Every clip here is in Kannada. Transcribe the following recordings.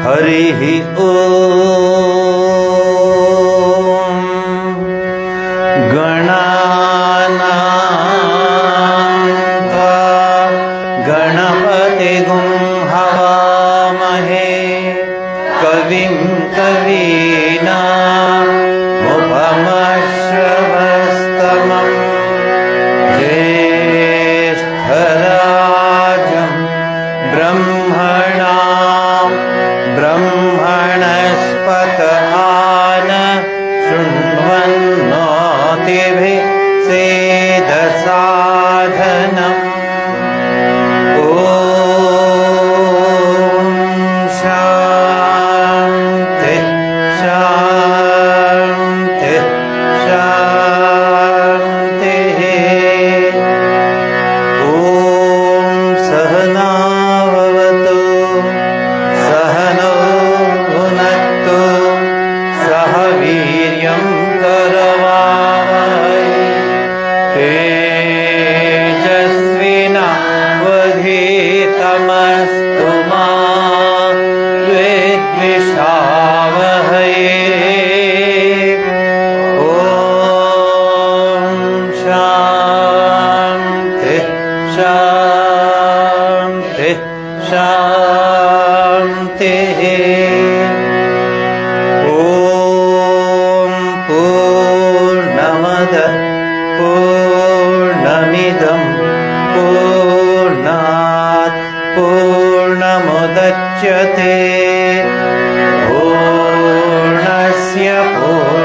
हरिः ॐ गणानां गणपतिगुं हवामहे कविं कवीनामुपमश्रवस्तमं ज्येष्ठराजं ब्रह्मणस्पत आन शृण्वन्नोतिभिः सेदसाधनम् ॐ शान्ति शान्ति शान्तिः। ॐ सहना भवतु सहनौ भुनक्तु सह वीर्यं करवावहै तेजस्विनावधीतमस्तु मा विद्विषावहै। ॐ शान्ति शान्ति शान्तिः। ॐ पूर्णमदः पूर्णमिदं पूर्णात् पूर्णमुदच्यते पूर्णस्य पूर्णमादाय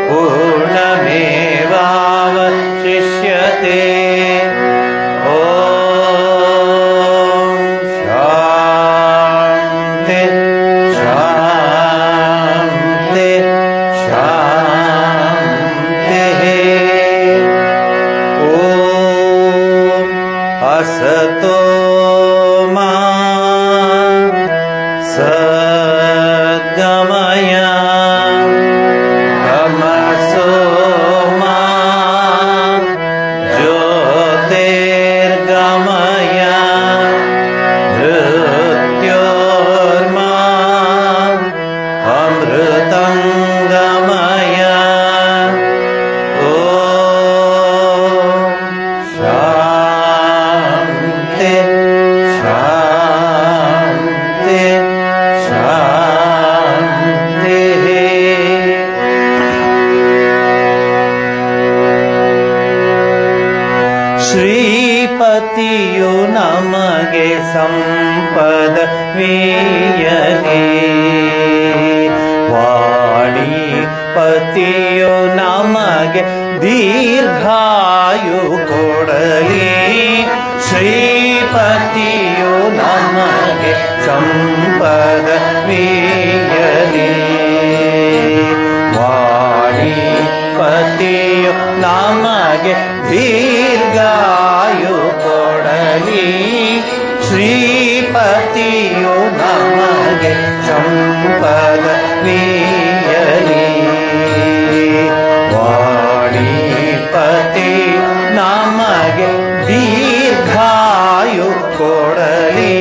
पूर्णमेवावशिष्यते। ॐ शान्ति शान्ति शान्तिः। ॐ असतो मा सद्गमय तमसो मा ज्योतिर्गमय मृत्योर्मा अमृतं गमय। ॐ शान्ति शान्ति शान्तिः। ಶ್ರೀಪತಿಯು ನಮಗೆ ಸಂಪದವೀಯಲಿ ವಾಣಿಪತಿಯು ನಮಗೆ ದೀರ್ಘಾಯು ಕೊಡಲಿ ಶ್ರೀಪತಿಯು ನಮಗೆ ಸಂಪದವೀಯಲಿ ವಾಣಿಪತಿಯು ನಮಗೆ ದೀರ್ಘಾಯು ಕೊಡಲಿ ಶ್ರೀಪತಿಯು ನಮಗೆ ಸಂಪದವೀಯಲಿ ವಾಣಿಪತಿಯು ನಮಗೆ ದೀರ್ಘಾಯು ಕೊಡಲಿ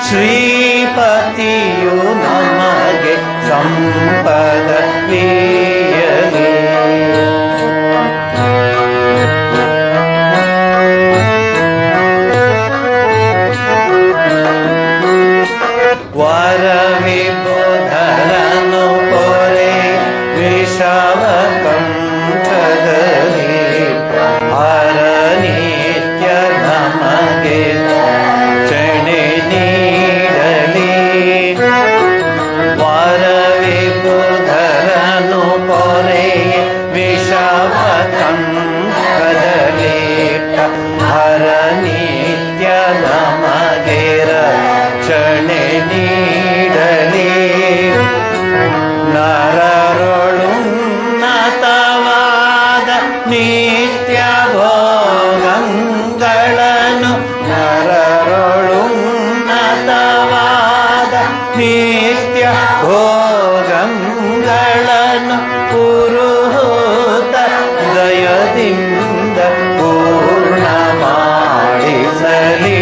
ಶ್ರೀಪತಿಯು ನಮಗೆ ಸಂಪದವೀಯಲಿ। ವರವಿಬುಧರನು ಪೊರೆ ವಿಷವಕಂಠದಲ್ಲಿ ಹರನಿತ್ಯ ನಮಗೆ ಚಣೆ ನೀಡಲಿ ವರವಿಬುಧರನು ಪೊರೆ ವಿಷವಕಂಠದಲ್ಲಿ ಹರನಿತ್ಯ ನಮಗೆ ರಕ್ಷಣೆ ನೀಡಲಿ ನರರೊಳುನ್ನತವಾದ ನಿತ್ಯ ಭೋಗಗಳನ್ನು ನರರೊಳುನ್ನತವಾದ ನಿತ್ಯ ಭೋಗಗಳನ್ನು ಪುರುಹೂತ ದಯದಿಂದ ಪೂರ್ಣ ಮಾಡಿಸಲಿ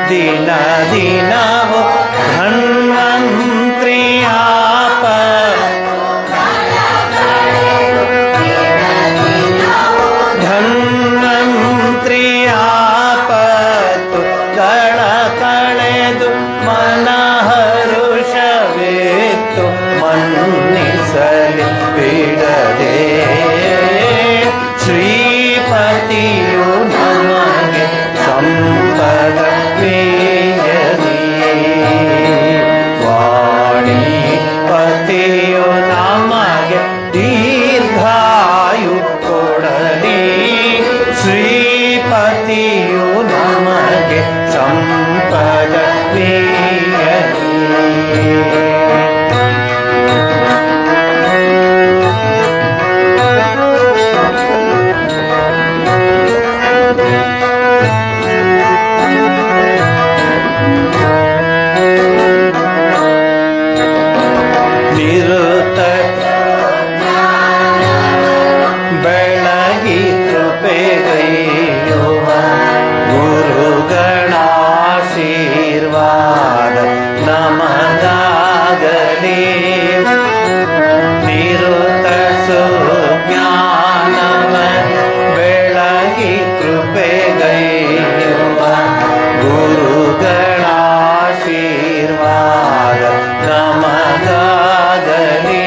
ದಿನ ದಿನವೋ ಧನ್ವಂತ್ರಿಯಾಪ ಧನ್ವಂತ್ರಿಯಾಪತ್ತು ಗಳ ಕಳೆದು ಮನಹರುಷವೇತ್ತು ಮನ್ನಿಸಲಿ ಬಿಡದೆ ಶ್ರೀಪತಿಯು ನಮಗೆ ಸಂಪದ ಮೇಯಲಿ ವಾಣಿ ಪತಿಯು ನಮಗೆ ದೀರ್ಘಾಯು ಕೊಡಲಿ ಶ್ರೀಪತಿಯು ನಮಗೆ ಸಂಪದ ಮೇಯಲಿ ನಿರುತ ಬೆಳಗಿ ಕೃಪೆಗೈಯುವ ಗುರುಗಳಾಶೀರ್ವಾದ ನಮಗಾಗಲಿ ನಿರುತ ಸುಜ್ಞಾನವ ಬೆಳಗಿ ಕೃಪೆಗೈಯುವ ಗುರುಗಳಾಶೀರ್ವಾದ ನಮಗಾಗಲಿ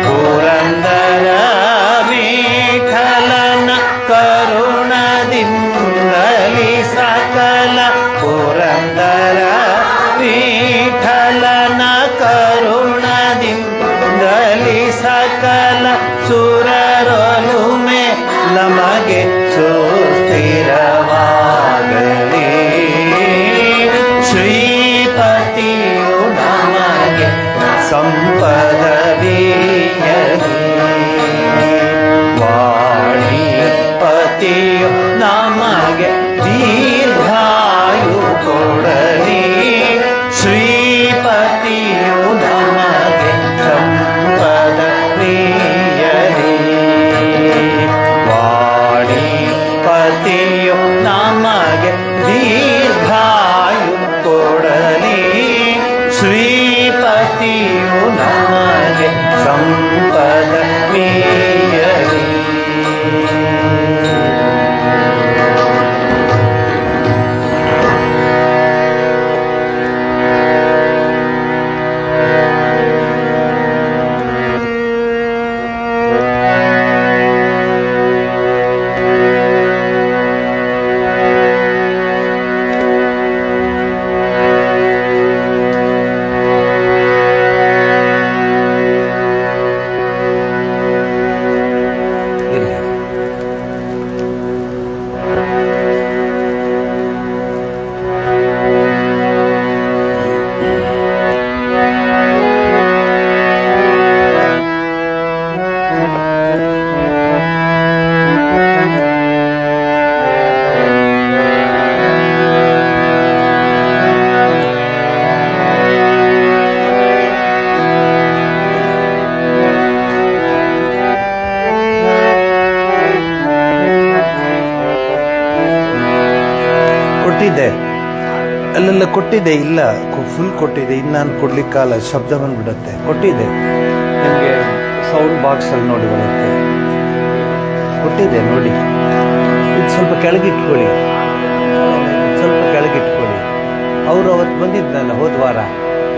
ಪುರಂದರ ವಿಠಲನ ಕರುಣದಿಂದಲಿ ಸಕಲ ಪುರಂದರ ವಿಠಲನ ಕರುಣದಿಂದಲಿ ಸಕಲ ಸುರರೊಲುಮೆ ನಮಗೆ ಸುಸ್ಥಿರವಾಗಲಿ ಶ್ರೀಪತಿಯು ನಮಗೆ ಸಂಪದ ಬೀಯಲಿ ವಾಣಿ ಪತಿಯು ನಮಗೆ ದೀರ್ಘಾಯು ಕೊಡಲಿ ಶ್ರೀಪತಿಯು ನಮಗೆ ಸಂಪದ ಬೀಯಲಿ ವಾಣಿ ಪತಿಯು ನಮಗೆ ದೀರ್ಘಾಯು ಕೊಡಲಿ ಶ್ರೀಪತಿಯು ನಮಗೆ ಸಂಪದ ಮೇಯಲಿ ಕೊಟ್ಟಿದ್ದೆ ಅಲ್ಲೆಲ್ಲ ಕೊಟ್ಟಿದ್ದೆ ಇಲ್ಲ ಫುಲ್ ಕೊಟ್ಟಿದ್ದೆ ಇನ್ನು ನಾನು ಕೊಡ್ಲಿಕ್ಕಾಗಲ್ಲ ಶಬ್ದ ಬಂದ್ಬಿಡುತ್ತೆ ಕೊಟ್ಟಿದ್ದೆ ನಿಮಗೆ ಸೌಂಡ್ ಬಾಕ್ಸಲ್ಲಿ ನೋಡಿ ಬರುತ್ತೆ ಕೊಟ್ಟಿದ್ದೆ ನೋಡಿ ಇದು ಸ್ವಲ್ಪ ಕೆಳಗಿಟ್ಕೊಳ್ಳಿ ಸ್ವಲ್ಪ ಕೆಳಗಿಟ್ಕೊಳ್ಳಿ ಅವರು ಅವತ್ತು ಬಂದಿದ್ನಲ್ಲ ಹೋದ ವಾರ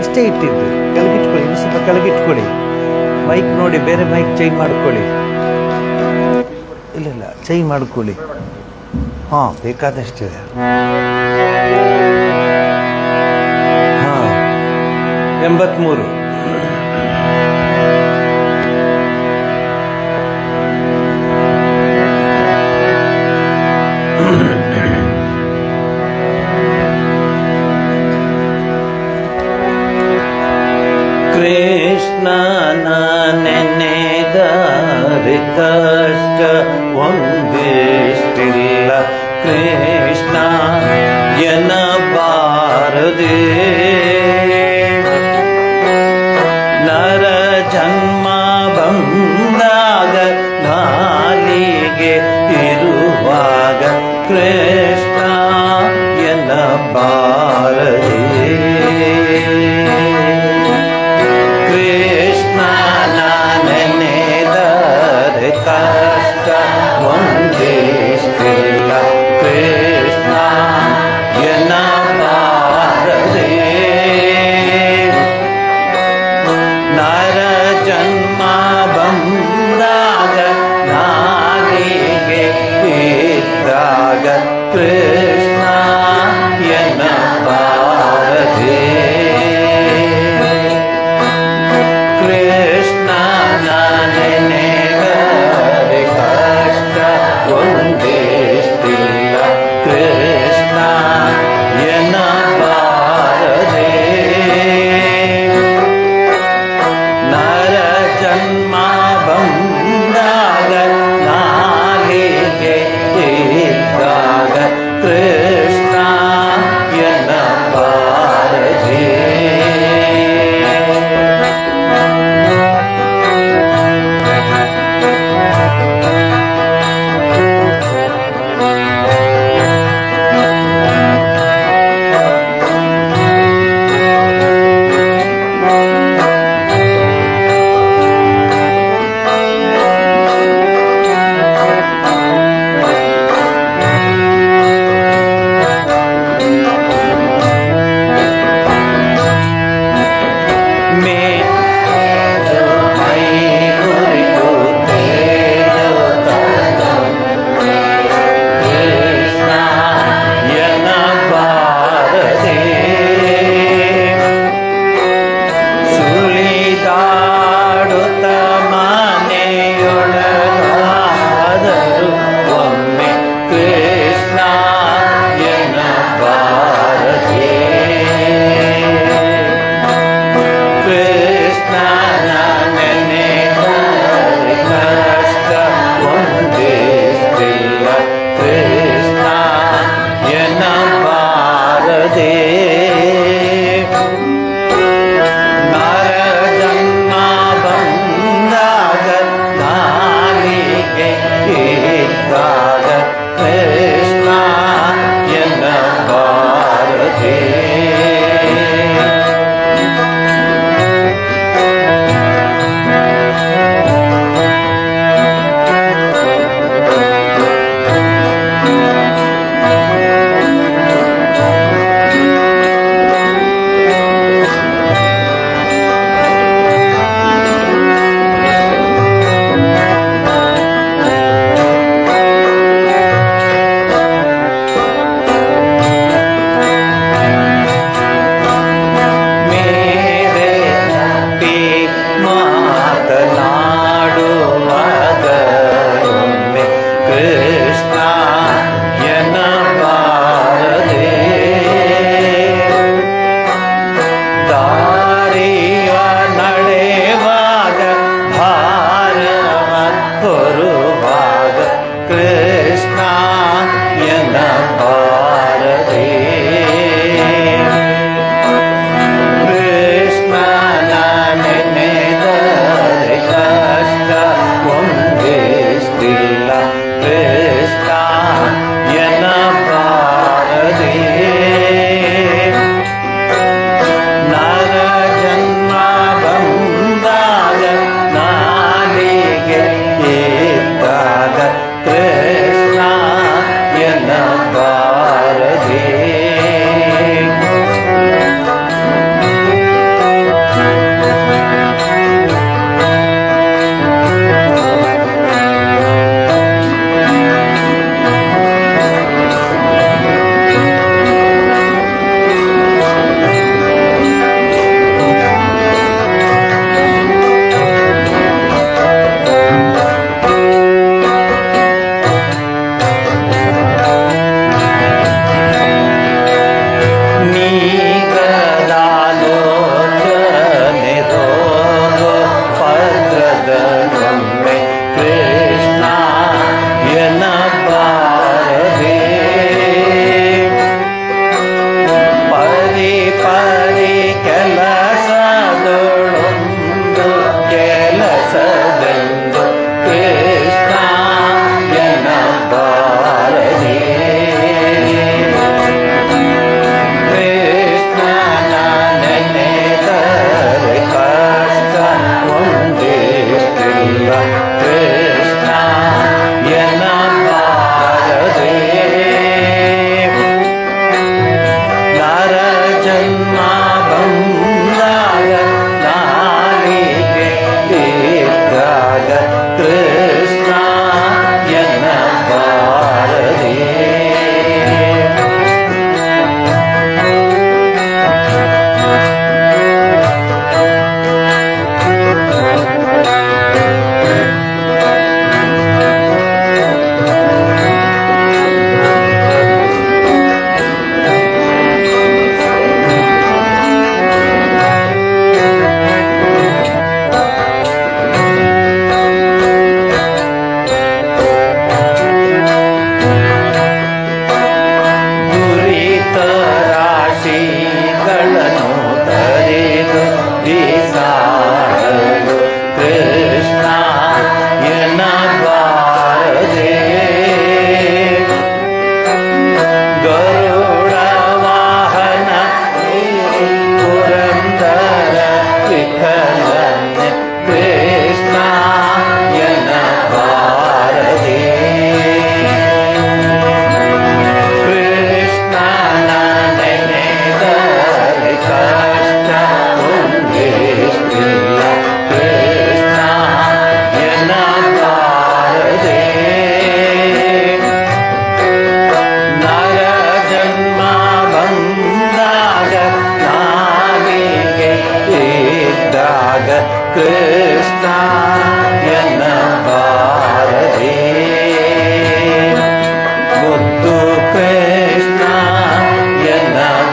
ಇಷ್ಟೇ ಇಟ್ಟಿದ್ದು ಕೆಳಗಿಟ್ಕೊಳ್ಳಿ ಇನ್ನು ಸ್ವಲ್ಪ ಕೆಳಗಿಟ್ಕೊಳ್ಳಿ ಮೈಕ್ ನೋಡಿ ಬೇರೆ ಮೈಕ್ ಚೇಂಜ್ ಮಾಡ್ಕೊಳ್ಳಿ ಇಲ್ಲ ಚೇಂಜ್ ಮಾಡ್ಕೊಳ್ಳಿ ಹಾಂ ಬೇಕಾದಷ್ಟಿದೆ ಹಾಂ 83 ಕೃಷ್ಣನ ನೆನೆದರಿತಷ್ಟ ಒಂದಿಷ್ಟಿಲ್ಲ ಕೃಷ್ಣ ಎನ್ನಬಾರದೆ ನರ ಜನ್ಮ ಬಂದಾಗ ನಾಲಿಗೆ ಇರುವಾಗ ಕೃಷ್ಣ ಎನ್ನ ಕೃಷ್ಣ ಎನ್ನಬಾರದೆ. ಕೃಷ್ಣ ನೆನೆದರೆ ಕಷ್ಟ ಒಂದಿಷ್ಟಿಲ್ಲ. ಕೃಷ್ಣ ಎನ್ನಬಾರದೆ. ನರ ಜನ್ಮ ಬಂದಾಗ ನಾಲಿಗೆ ಇದ್ದಾಗ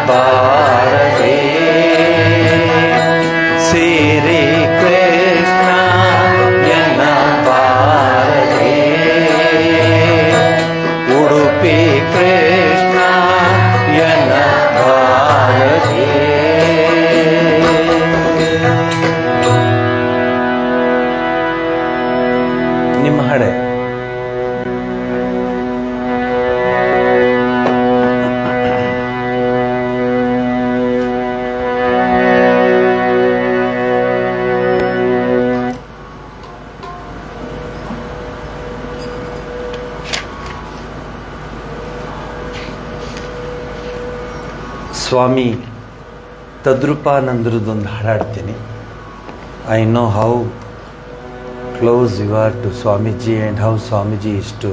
ಬಾರದೆ ಶ್ರೀ ಕೃಷ್ಣ ಎನ್ನ ಬಾರದೆ ಉಡುಪಿ ಕೃಷ್ಣ ಎನ್ನ ಬಾರದೆ ನಿಮ್ಮ ಹಡೆ ಸ್ವಾಮಿ ತದ್ರೂಪಾನಂದರದೊಂದು ಹಾಡಾಡ್ತೀನಿ. I know how close you are to Swamiji and how Swamiji is to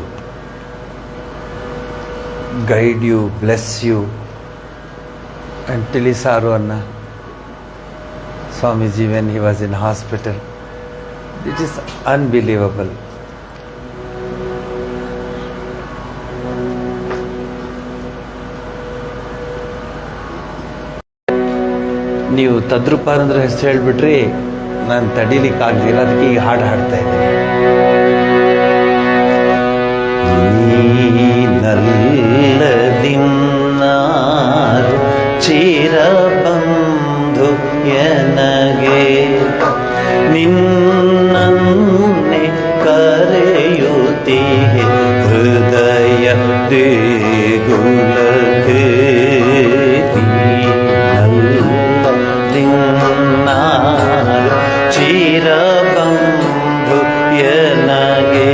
guide you, bless you and ತಿಳಿಸಾರು ಅನ್ನ Swamiji when he was in hospital. It is unbelievable. ನೀವು ತದ್ರೂಪಾನಂದ್ರ ಹೆಸರು ಹೇಳ್ಬಿಟ್ರಿ, ನಾನು ತಡಿಲಿಕ್ಕಾಗಲಿಲ್ಲ, ಅದಕ್ಕೆ ಈ ಹಾಡು ಹಾಡ್ತಾ ಇದ್ದೀನಿ. ನೀನಲ್ಲದಿನ್ನಾರು ಚಿರಬಂಧು ಎನಗೆ ನಿನ್ನನ್ನೇ ಕರೆಯುತ್ತೀಯೆ ಹೃದಯ ದೇಗುಲಕ್ಕೆ ಚಿರಬಂಧು ಎನಗೆ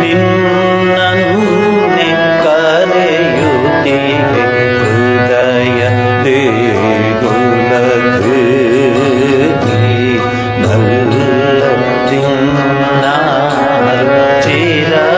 ನಿನ್ನನ್ನೇ ಕರೆಯುತ್ತೀಯೆ ಹೃದಯ ದೇಗುಲಕ್ಕೆ ನಲ್ಲದಿನ್ನಾರು ಚಿರಬಂಧು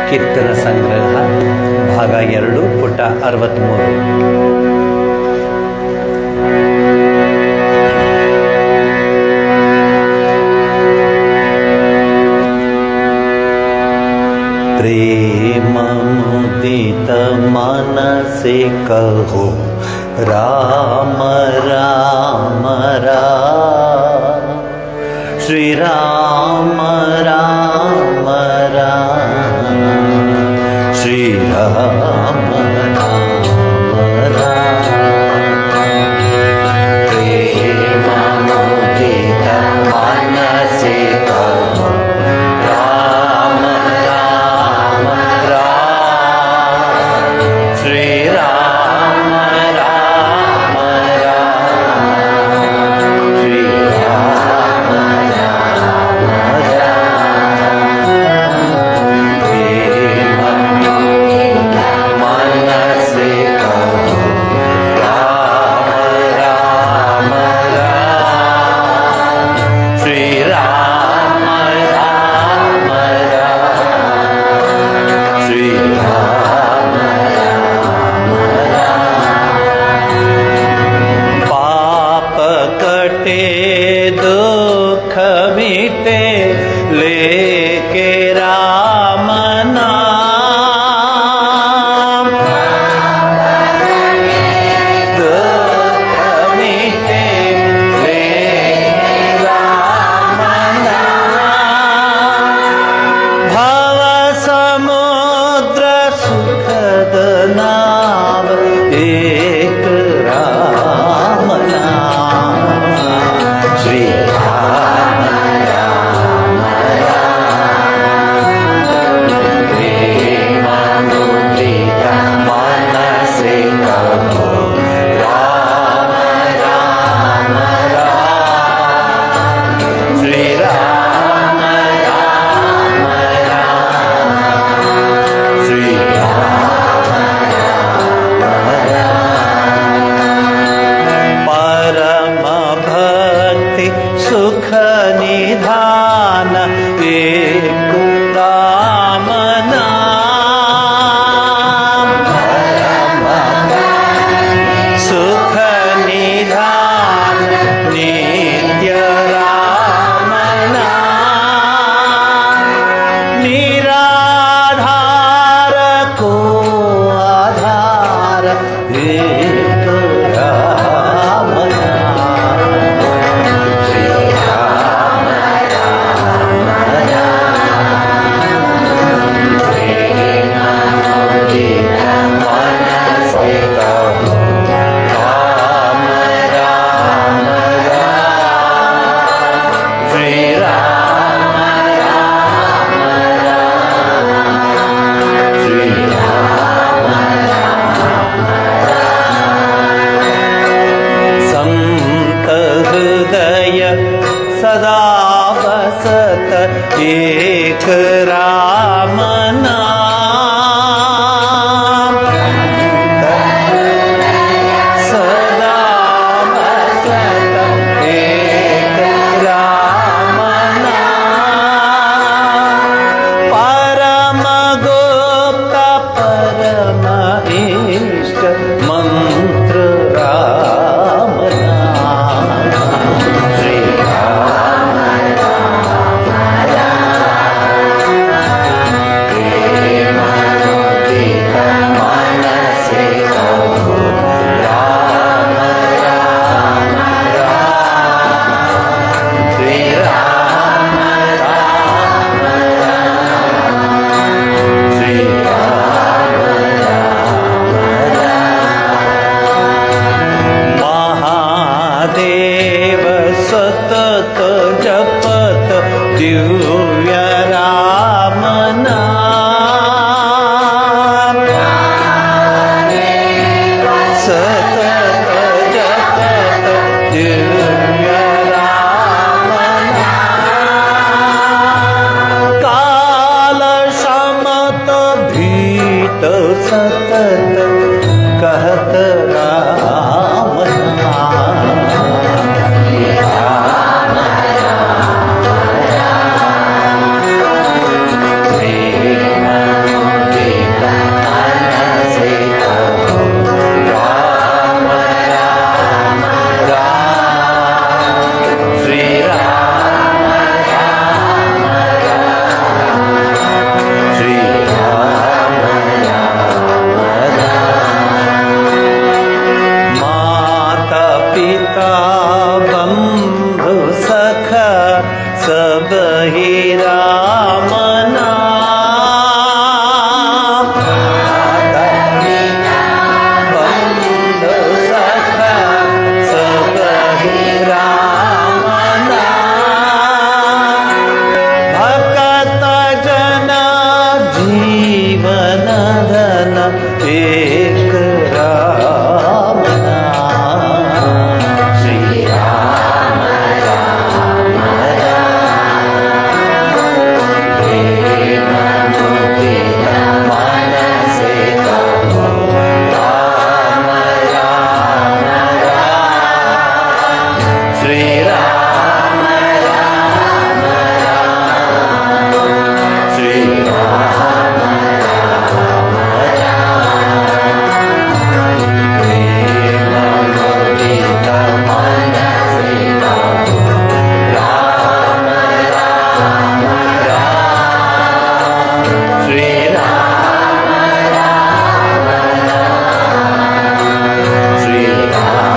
ಕೀರ್ತನ ಸಂಗ್ರಹ ಭಾಗ 2 ಪುಟ 63. प्रेम मुदित मन से कहो राम राम राम, श्री राम राम राम, श्री राम राम राम. प्रेम मुदित मन से कहो राम राम राम, श्री राम राम राम, श्री राम राम राम. प्रेम मुदित मन से कहो राम राम राम, श्री राम राम राम, श्री राम राम राम. पाप कटे दुख मिटे लेके राम नाम, दुख मिटे लेके राम नाम. भव समुद्र सुखद नाव एक राम नाम, श्री राम राम राम. प्रेम मुदित मन से कहो राम राम राम, श्री राम राम राम, श्री राम राम राम. परम भक्ति सुख निधान एक राम नाम, परम सुख निधान नित्य राम नाम. निराधार को आधार एक राम नाम, श्री राम राम राम. प्रेम मुदित मन से कहो राम राम राम, श्री राम राम राम, श्री राम राम राम. संत हृदय सदा बसत एक राम नाम, सदा बसत एक राम नाम. परम गुप्त परम इष्ट मंत्र राम नाम, श्री राम राम राम. प्रेम मुदित मन से कहो राम राम राम, श्री राम राम राम, श्री राम राम राम. महादेव सतत जपत दिव्य राम नाम, सतत जपत दिव्य राम नाम. काल समत भीत सतत कहत राम नाम, राम राम कही राम नाम बंधु सखा सब कही राम नाम भक्त जन जीवन धन एक राम नाम श्री राम राम प्रेम मुदित मन से कहो राम राम राम श्री राम राम राम श्री राम राम प्रेम मुदित मन से कहो राम राम राम श्री राम राम राम श्री राम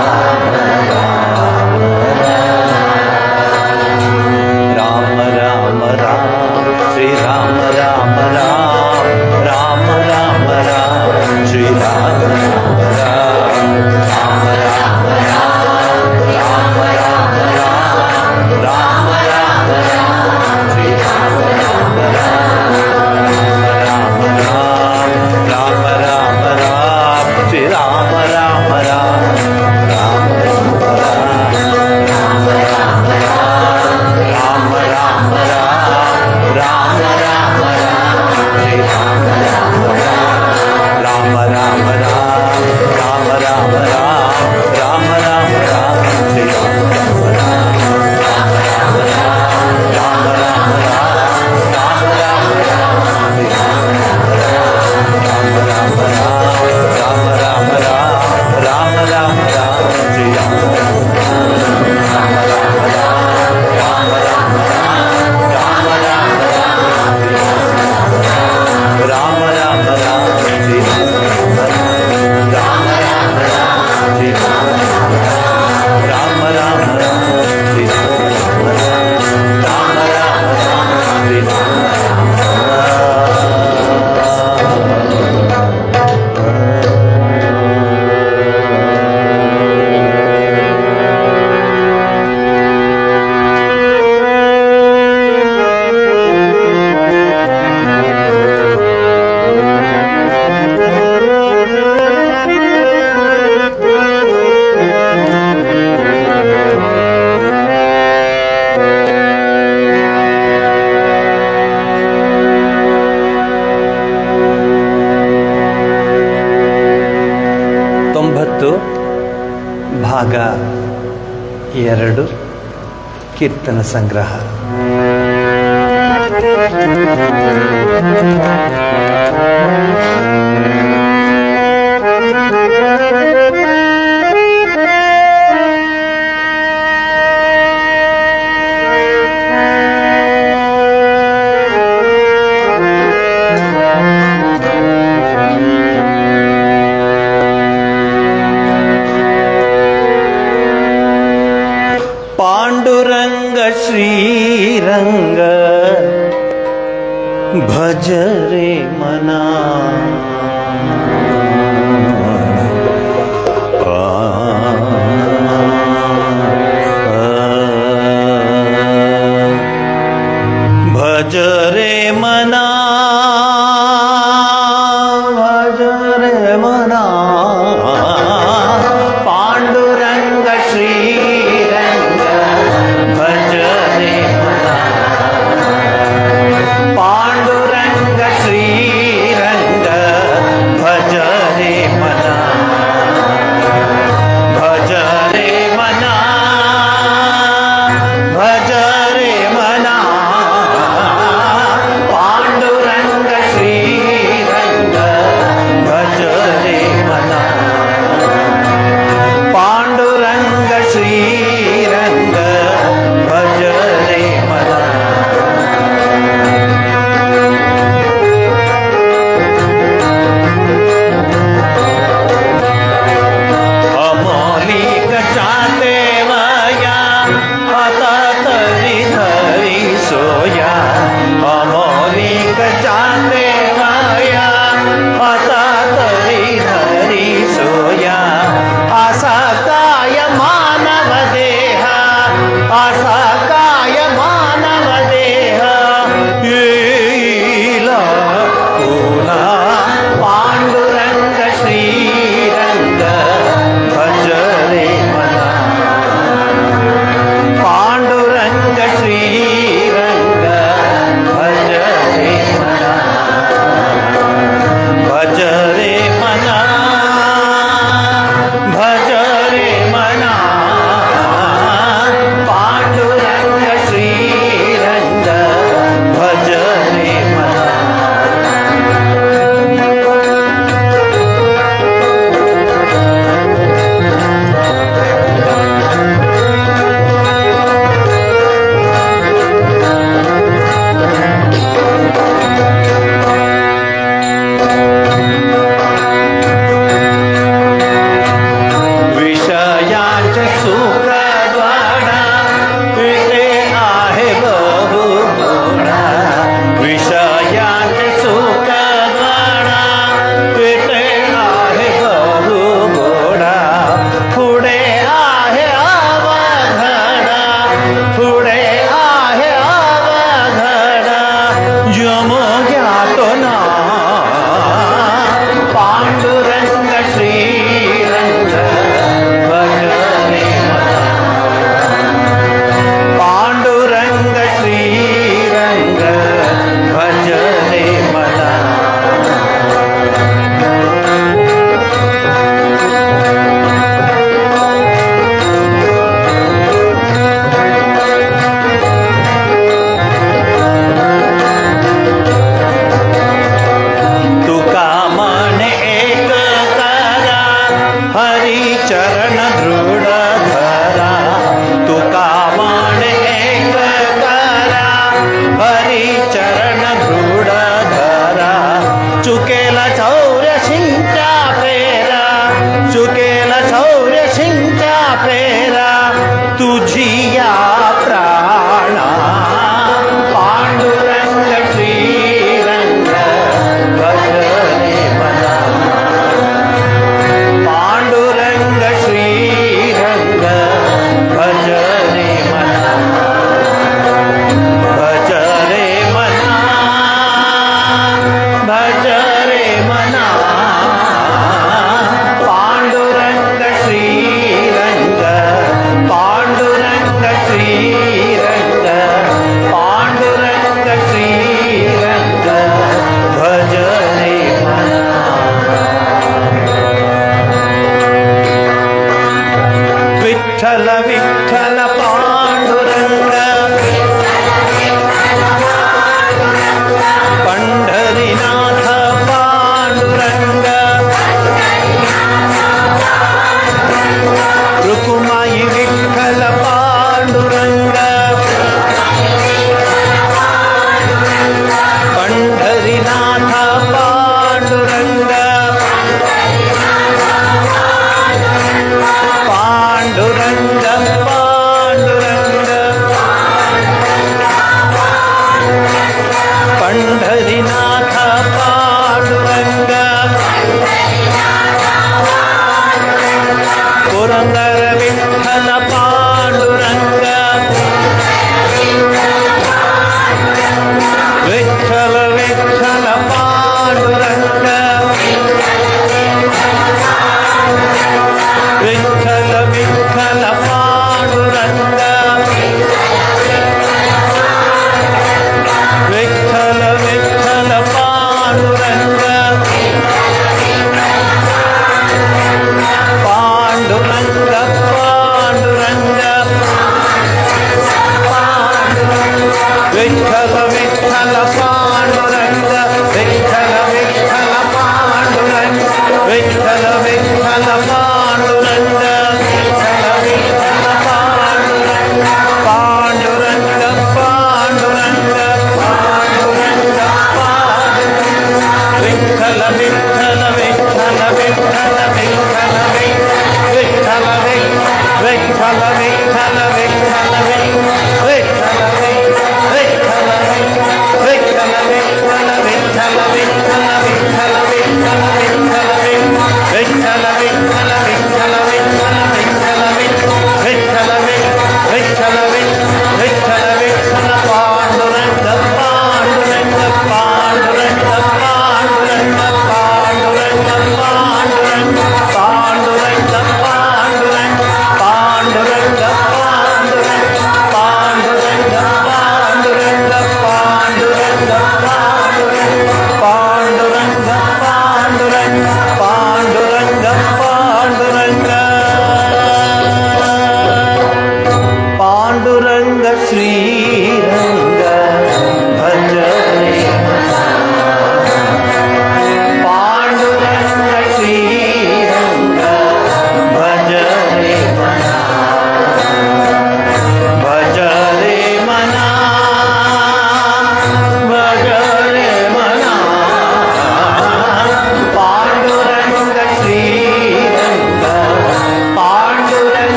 राम राम राम श्री राम राम राम राम राम राम श्री राम राम राम राम राम राम राम राम राम राम राम श्री राम राम राम राम राम राम राम राम श्री राम राम राम राम राम राम राम राम राम राम राम राम श्री राम राम राम राम राम राम राम राम राम राम श्री राम राम राम राम राम राम राम राम श्री राम राम राम राम राम राम राम श्री राम राम राम राम राम राम श्री राम श्री राम राम श्री राम श्री ಭಾಗ 2 ಕೀರ್ತನ ಸಂಗ್ರಹ. पांडुरंग श्रीरंग भज रे मना, भज रे मना, भज रे मना. पांडुरंग श्रीरंग भज रे मना, पांडुरंग श्रीरंग भज रे मना, भज रे मना, भज रे मना. पांडुरंग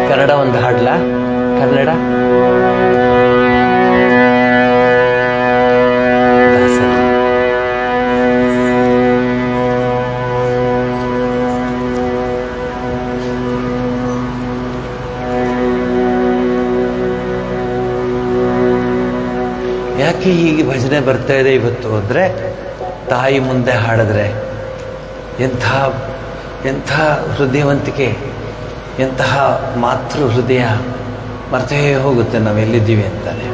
ಕನ್ನಡ ಒಂದು ಹಾಡ್ಲ ಕನ್ನಡ ಯಾಕೆ ಹೀಗೆ ಭಜನೆ ಬರ್ತಾ ಇದೆ ಇವತ್ತು ಅಂದರೆ ತಾಯಿ ಮುಂದೆ ಹಾಡಿದ್ರೆ ಎಂಥ ಎಂಥ ಹೃದಯವಂತಿಕೆ, ಎಂತಹ ಮಾತೃ ಹೃದಯ ಮರ್ತೇ ಹೋಗುತ್ತೆ ನಾವು ಎಲ್ಲಿದ್ದೀವಿ ಅಂತಾನೆ.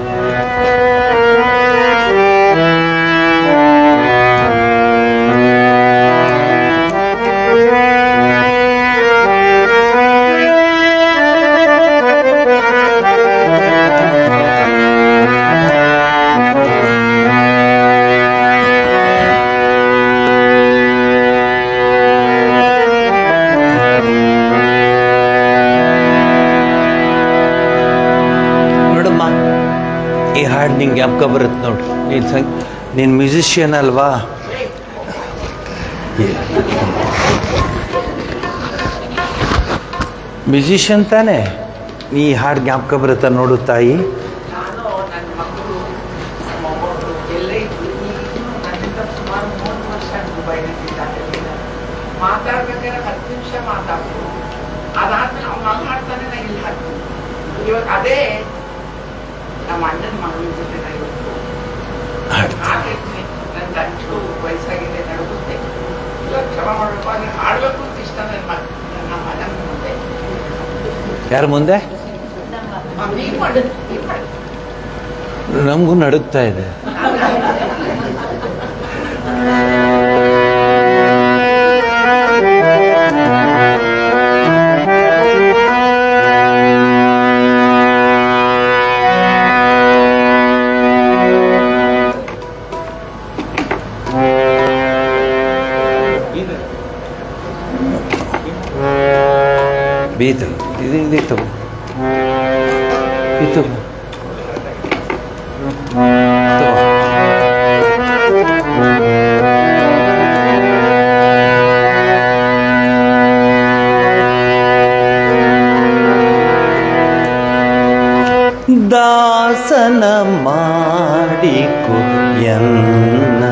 ಈ ಹಾಡು ನಿಂಗೆ ಜ್ಞಾಪಕ ಬರುತ್ತೆ ನೋಡು. ನೀನು ಮ್ಯೂಸಿಷಿಯನ್ ಅಲ್ವಾ? ಮ್ಯೂಸಿಷಿಯನ್ ತಾನೇ? ಈ ಹಾಡು ಜ್ಞಾಪಕ ಬರುತ್ತಾ ನೋಡು ತಾಯಿ? ಮಾತಾಡ್ಬೇಕಾದ್ರೆ 10 ನಿಮಿಷ ಮಾತಾಡ್ತು, ಅದಾದ್ಮೇಲೆ ಅವ್ನು ಮಾತಾಡ್ತಾನೆ, ನಾ ಇಲ್ಲಿ ಹಾಕ್ತು. ಇವಾಗ ಅದೇ ನಮ್ಮ ಅಣ್ಣನ ಮಗಳ ಜೊತೆ ನಾ ಇವತ್ತು ಹಾಕಿರ್ತೀನಿ. ನನ್ನ ಗಂಟು ವಯಸ್ಸಾಗಿದೆ, ನಡುಗುತ್ತೆ. ಇವಾಗ ಕ್ಷಮ ಮಾಡಬೇಕು, ಅದನ್ನ ಆಡ್ಬೇಕು ಅಂತ ಇಷ್ಟ ನನ್ನ ಮಗನ ಮುಂದೆ. ಯಾರ ಮುಂದೆ? ನೀನ್ ಮಾಡು, ನೀನ್ ಮಾಡು. ನಮಗೂ ನಡುಗ್ತಾ ಇದೆ. ಬೀತು ಇದು ತಗೋ, ಇದು ದಾಸನ ಮಾಡಿಕೊ ಎನ್ನ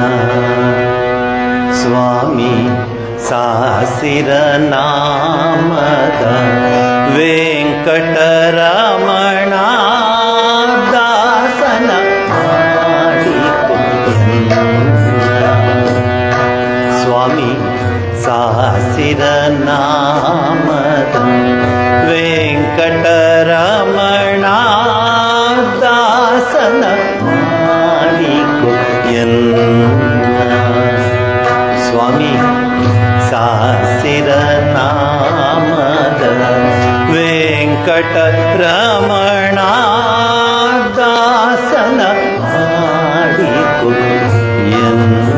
ಸ್ವಾಮಿ ಸಾಸಿರ ನಾಮದ ವೆಂಕಟರಮಣ. ದಾಸನ ಮಾಡಿಕೊ ಎನ್ನ ಸ್ವಾಮಿ ಸಾಸಿರ ನಾಮದ ವೆಂಕಟರಮಣ. ದಾಸನ ಮಾಡಿಕೊ ಎನ್ನ ಸ್ವಾಮಿ ಸಾಸಿರ ನಾಮದ ವೆಂಕಟರಮಣ. ದಾಸನ ಮಾಡಿಕೊ ಎನ್ನ.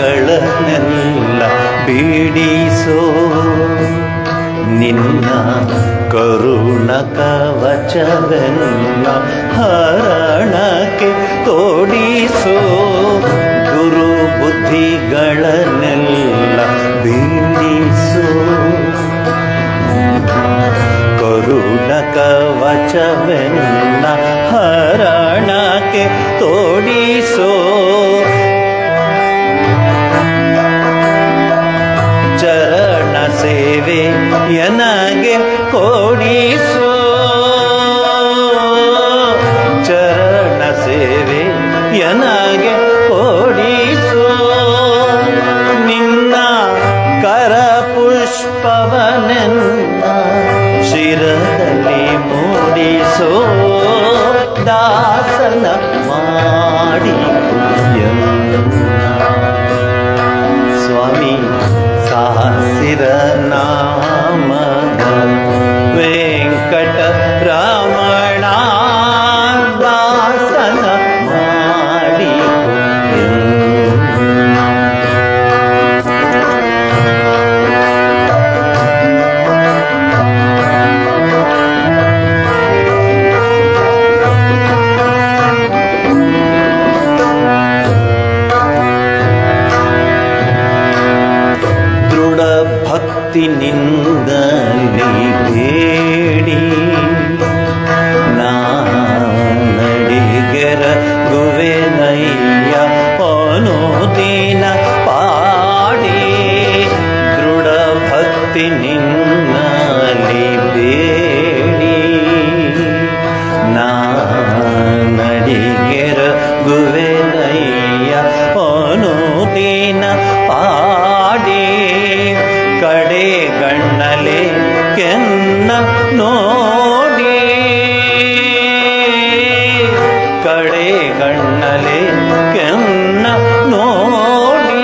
ದುರ್ಬುದ್ಧಿಗಳನ್ನೆಲ್ಲ ಬಿಡಿಸೋ ನಿನ್ನ ಕರುಣ ಕವಚವೆಲ್ಲ ಹರಣಕ್ಕೆ ತೋಡಿಸೋ. ದುರ್ಬುದ್ಧಿಗಳನ್ನೆಲ್ಲ ಬಿಡಿಸೋ ಕರುಣ ಕವಚವೆಲ್ಲ ಹರಣಕ್ಕೆ ತೋಡಿಸೋ. ಚರಣ ಸೇವೆ ಎನಗೆ ಕೊಡಿಸೋ. ಚರಣ ಸೇವೆ ಎನಗೆ ಕೊಡಿಸೋ. ನಿನ್ನ ಕರ ಪುಷ್ಪವನೆನ್ನ ಶಿರದಲ್ಲಿ ಮೂಡಿಸೋ. ದಾಸನ ಮಾಡಿಕೊ ಎನ್ನ ಸ್ವಾಮಿ ಸಾಸಿರ ನಾಮದ ವೆಂಕಟರಮಣ. ದಾಸನ ಗುವೆನಯ್ಯ ಅನುದಿನ ಪಾಡಿ ದೃಢ ಭಕ್ತಿ ನಿನ್ನಲಿ ಬೇಡಿ ನಾನಡಿಗೆರ ಗುವೆನಯ್ಯ ಅನುದಿನ ಪಾಡಿ ಕಡೆ ಗಣ್ಣಲೆ ಕೆನ್ನ ನೋಡಿ ಕಡೆ ಗಣ್ಣಲೆ ಕೆನ್ನ ನೋಡಿ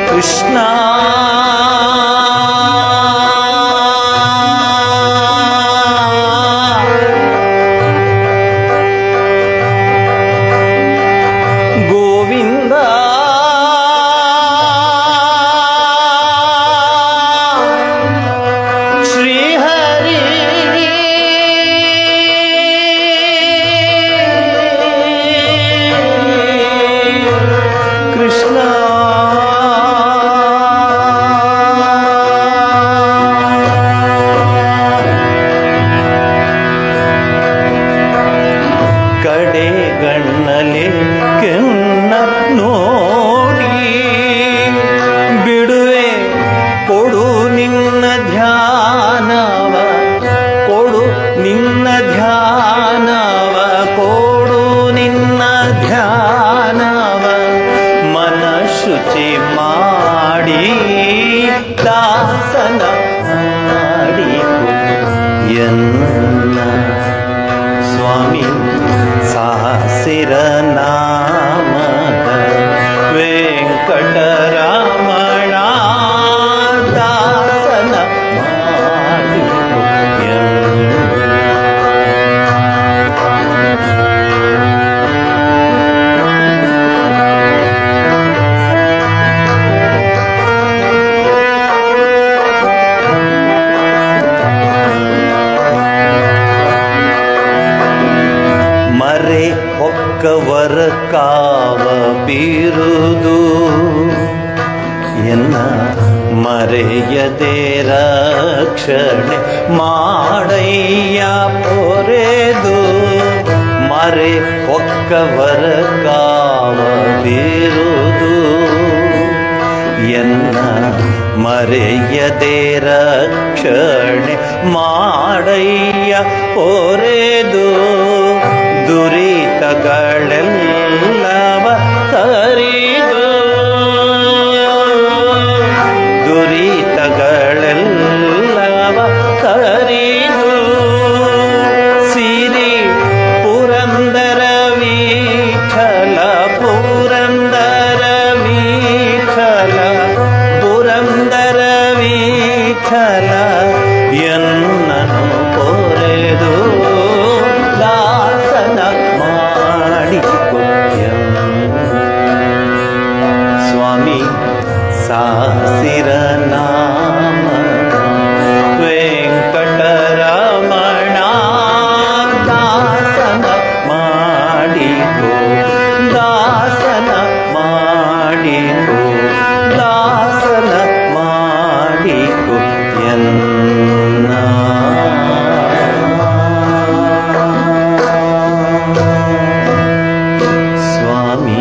ಕೃಷ್ಣ ಗೋವಿಂದ ಶ್ರೀಹರಿ ಕೃಷ್ಣ ಕಡೆ ಗಣ್ಣಲೆ ಕೆನ್ನ ನೋಡಿ ಬಿಡುವೆ ಕೊಡು ನಿನ್ನ ಧ್ಯಾನವ ಕೊಡು ನಿನ್ನ ಧ್ಯಾನವ ಕೊಡು ನಿನ್ನ ಧ್ಯಾನವ ಮನ ಶುಚಿ ಮಾಡಿ ದಾಸನ ಮಾಡಿ ಎನ್ನ ಸ್ವಾಮಿ ಸಾಸಿರ ನಾಮದ ವೆಂಕಟರಮಣ ದಾಸನ ಮಾಡಿ ಮರೆ ಒಕ್ಕವರ ಕಾವ ಬೀರುದು ಎನ್ನ ಮರೆಯದೆ ರಕ್ಷಣೆ ಮಾಡಯ್ಯ ಪೊರೆದು ಮರೆ ಒಕ್ಕವರ ಕಾವ ಬೀರುದು ಎನ್ನ ಮರೆಯದೆ ರಕ್ಷಣೆ ಮಾಡಯ್ಯ ಪೊರೆದು ದುರಿತಗಳೆಲ್ಲವ ತರಿದು ದುರಿತಗಳೆಲ್ಲವ ತರಿದು ಸಿರಿ ಪುರಂದರ ವಿಠಲ ಪುರಂದರ ವಿಠಲ ಪುರಂದರ ವಿಠಲ ಎನ್ನನು ಪೊರೆದು ದಾಸನ ಮಾಡಿ ಸ್ವಾಮಿ ಸಾಸಿರ ನಾಮ ವೆಂಕಟರಮಣ ದಾಸನ ಮಾಡಿಕೋ ದಾಸನ ಮಾಡಿಕೋ ದಾಸನ ಮಾಡಿಕೋ ಎನ್ನ ಸ್ವಾಮಿ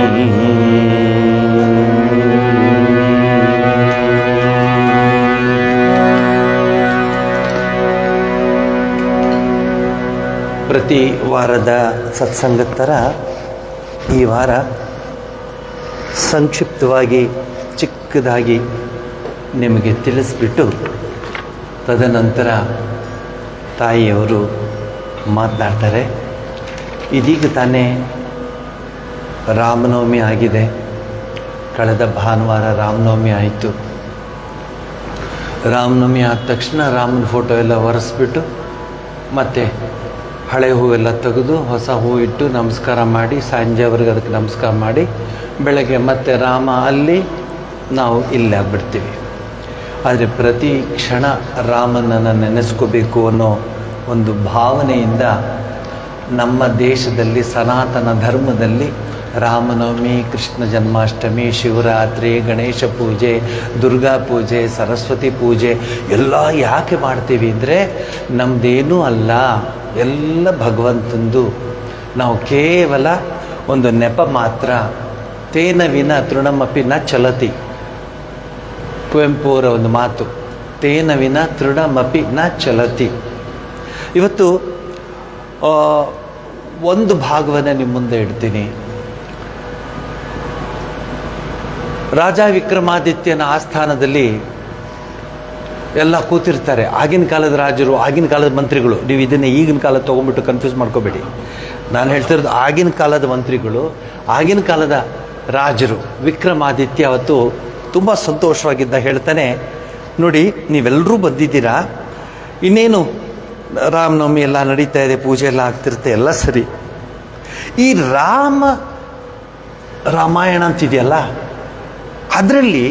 ಪ್ರತಿ ವಾರದ ಸತ್ಸಂಗದ ಥರ ಈ ವಾರ ಸಂಕ್ಷಿಪ್ತವಾಗಿ ಚಿಕ್ಕದಾಗಿ ನಿಮಗೆ ತಿಳಿಸ್ಬಿಟ್ಟು ತದನಂತರ ತಾಯಿಯವರು ಮಾತನಾಡ್ತಾರೆ. ಇದೀಗ ತಾನೇ ರಾಮನವಮಿ ಆಗಿದೆ. ಕಳೆದ ಭಾನುವಾರ ರಾಮನವಮಿ ಆಯಿತು. ರಾಮನವಮಿ ಆದ ತಕ್ಷಣ ರಾಮನ ಫೋಟೋ ಎಲ್ಲ ಒರೆಸ್ಬಿಟ್ಟು ಮತ್ತು ಹಳೆ ಹೂವೆಲ್ಲ ತೆಗೆದು ಹೊಸ ಹೂ ಇಟ್ಟು ನಮಸ್ಕಾರ ಮಾಡಿ ಸಂಜೆವರೆಗೆ ಅದಕ್ಕೆ ನಮಸ್ಕಾರ ಮಾಡಿ ಬೆಳಗ್ಗೆ ಮತ್ತೆ ರಾಮ ಅಲ್ಲಿ ನಾವು ಇಲ್ಲೇ ಆಗ್ಬಿಡ್ತೀವಿ. ಆದರೆ ಪ್ರತಿ ಕ್ಷಣ ರಾಮನನ್ನು ನೆನೆಸ್ಕೋಬೇಕು ಅನ್ನೋ ಒಂದು ಭಾವನೆಯಿಂದ ನಮ್ಮ ದೇಶದಲ್ಲಿ ಸನಾತನ ಧರ್ಮದಲ್ಲಿ ರಾಮನವಮಿ, ಕೃಷ್ಣ ಜನ್ಮಾಷ್ಟಮಿ, ಶಿವರಾತ್ರಿ, ಗಣೇಶ ಪೂಜೆ, ದುರ್ಗಾ ಪೂಜೆ, ಸರಸ್ವತಿ ಪೂಜೆ ಎಲ್ಲ ಯಾಕೆ ಮಾಡ್ತೀವಿ ಅಂದರೆ ನಮ್ಮದೇನೂ ಅಲ್ಲ, ಎಲ್ಲ ಭಗವಂತಂದು. ನಾವು ಕೇವಲ ಒಂದು ನೆಪ ಮಾತ್ರ. ತೇನ ವಿನ ತೃಣಮಪಿ ನ ಚಲತಿ. ಕುವೆಂಪು ಅವರ ಒಂದು ಮಾತು, ತೇನ ವಿನ ತೃಣಮಪಿ ನ ಚಲತಿ. ಇವತ್ತು ಒಂದು ಭಾಗವನ್ನು ನಿಮ್ಮ ಮುಂದೆ ಇಡ್ತೀನಿ. ರಾಜ ವಿಕ್ರಮಾದಿತ್ಯನ ಆಸ್ಥಾನದಲ್ಲಿ ಎಲ್ಲ ಕೂತಿರ್ತಾರೆ. ಆಗಿನ ಕಾಲದ ರಾಜರು, ಆಗಿನ ಕಾಲದ ಮಂತ್ರಿಗಳು. ನೀವು ಇದನ್ನು ಈಗಿನ ಕಾಲದ ತೊಗೊಂಡ್ಬಿಟ್ಟು ಕನ್ಫ್ಯೂಸ್ ಮಾಡ್ಕೋಬೇಡಿ. ನಾನು ಹೇಳ್ತಿರೋದು ಆಗಿನ ಕಾಲದ ಮಂತ್ರಿಗಳು, ಆಗಿನ ಕಾಲದ ರಾಜರು. ವಿಕ್ರಮಾದಿತ್ಯ ಅವತ್ತು ತುಂಬ ಸಂತೋಷವಾಗಿದ್ದ. ಹೇಳ್ತಾನೆ, ನೋಡಿ ನೀವೆಲ್ಲರೂ ಬಂದಿದ್ದೀರಾ, ಇನ್ನೇನು ರಾಮನವಮಿ ಎಲ್ಲ ನಡೀತಾ ಇದೆ, ಪೂಜೆ ಎಲ್ಲ ಆಗ್ತಿರುತ್ತೆ, ಎಲ್ಲ ಸರಿ. ಈ ರಾಮಾಯಣ ಅಂತಿದೆಯಲ್ಲ, ಅದರಲ್ಲಿ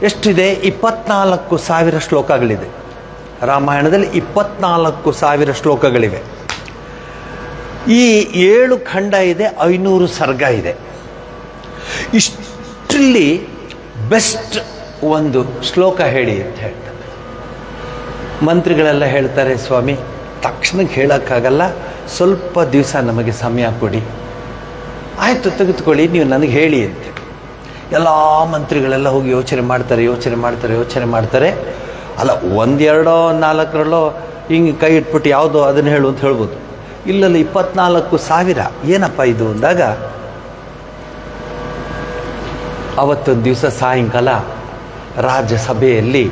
ಎಷ್ಟಿದೆ? 24,000 ಶ್ಲೋಕಗಳಿದೆ. ರಾಮಾಯಣದಲ್ಲಿ 24,000 ಶ್ಲೋಕಗಳಿವೆ. ಈ 7 ಖಂಡ ಇದೆ, 500 ಸರ್ಗ ಇದೆ. ಇಷ್ಟರಲ್ಲಿ ಬೆಸ್ಟ್ ಒಂದು ಶ್ಲೋಕ ಹೇಳಿ ಅಂತ ಹೇಳ್ತಾರೆ. ಮಂತ್ರಿಗಳೆಲ್ಲ ಹೇಳ್ತಾರೆ, ಸ್ವಾಮಿ ತಕ್ಷಣಕ್ಕೆ ಹೇಳೋಕ್ಕಾಗಲ್ಲ, ಸ್ವಲ್ಪ ದಿವಸ ನಮಗೆ ಸಮಯ ಕೊಡಿ. ಆಯಿತು ತೆಗೆದುಕೊಳ್ಳಿ, ನೀವು ನನಗೆ ಹೇಳಿ ಅಂತ. ಎಲ್ಲ ಮಂತ್ರಿಗಳೆಲ್ಲ ಹೋಗಿ ಯೋಚನೆ ಮಾಡ್ತಾರೆ. ಅಲ್ಲ, 1, 2, 4 ಹಿಂಗೆ ಕೈ ಇಟ್ಬಿಟ್ಟು ಯಾವುದೋ ಅದನ್ನು ಹೇಳು ಅಂತ ಹೇಳ್ಬೋದು. ಇಲ್ಲಲ್ಲ 24,000 ಏನಪ್ಪ ಇದು ಅಂದಾಗ, ಅವತ್ತೊಂದು ದಿವಸ ಸಾಯಂಕಾಲ ರಾಜ್ಯಸಭೆಯಲ್ಲಿ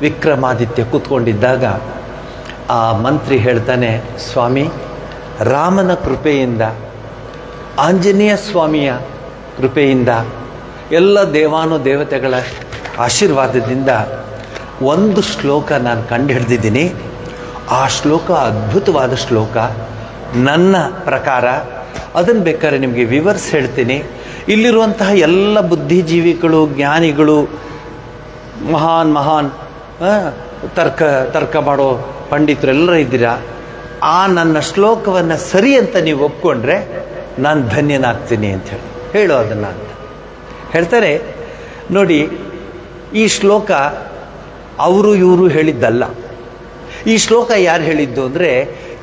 ವಿಕ್ರಮಾದಿತ್ಯ ಕೂತ್ಕೊಂಡಿದ್ದಾಗ ಆ ಮಂತ್ರಿ ಹೇಳ್ತಾನೆ, ಸ್ವಾಮಿ ರಾಮನ ಕೃಪೆಯಿಂದ, ಆಂಜನೇಯ ಸ್ವಾಮಿಯ ಕೃಪೆಯಿಂದ, ಎಲ್ಲ ದೇವಾನುದೇವತೆಗಳ ಆಶೀರ್ವಾದದಿಂದ ಒಂದು ಶ್ಲೋಕ ನಾನು ಕಂಡುಹಿಡ್ದಿದ್ದೀನಿ. ಆ ಶ್ಲೋಕ ಅದ್ಭುತವಾದ ಶ್ಲೋಕ. ನನ್ನ ಪ್ರಕಾರ ಅದನ್ನು ಬೇಕಾದ್ರೆ ನಿಮಗೆ ವಿವರಿಸಿ ಹೇಳ್ತೀನಿ. ಇಲ್ಲಿರುವಂತಹ ಎಲ್ಲ ಬುದ್ಧಿಜೀವಿಗಳು, ಜ್ಞಾನಿಗಳು, ಮಹಾನ್ ತರ್ಕ ಮಾಡೋ ಪಂಡಿತರೆಲ್ಲರೂ ಇದ್ದೀರಾ. ಆ ನನ್ನ ಶ್ಲೋಕವನ್ನು ಸರಿ ಅಂತ ನೀವು ಒಪ್ಕೊಂಡ್ರೆ ನಾನು ಧನ್ಯನಾಗ್ತೀನಿ ಅಂತ ಹೇಳು ಅದನ್ನು ಅಂತ ಹೇಳ್ತಾರೆ. ನೋಡಿ, ಈ ಶ್ಲೋಕ ಅವರು ಇವರು ಹೇಳಿದ್ದಲ್ಲ. ಈ ಶ್ಲೋಕ ಯಾರು ಹೇಳಿದ್ದು ಅಂದರೆ,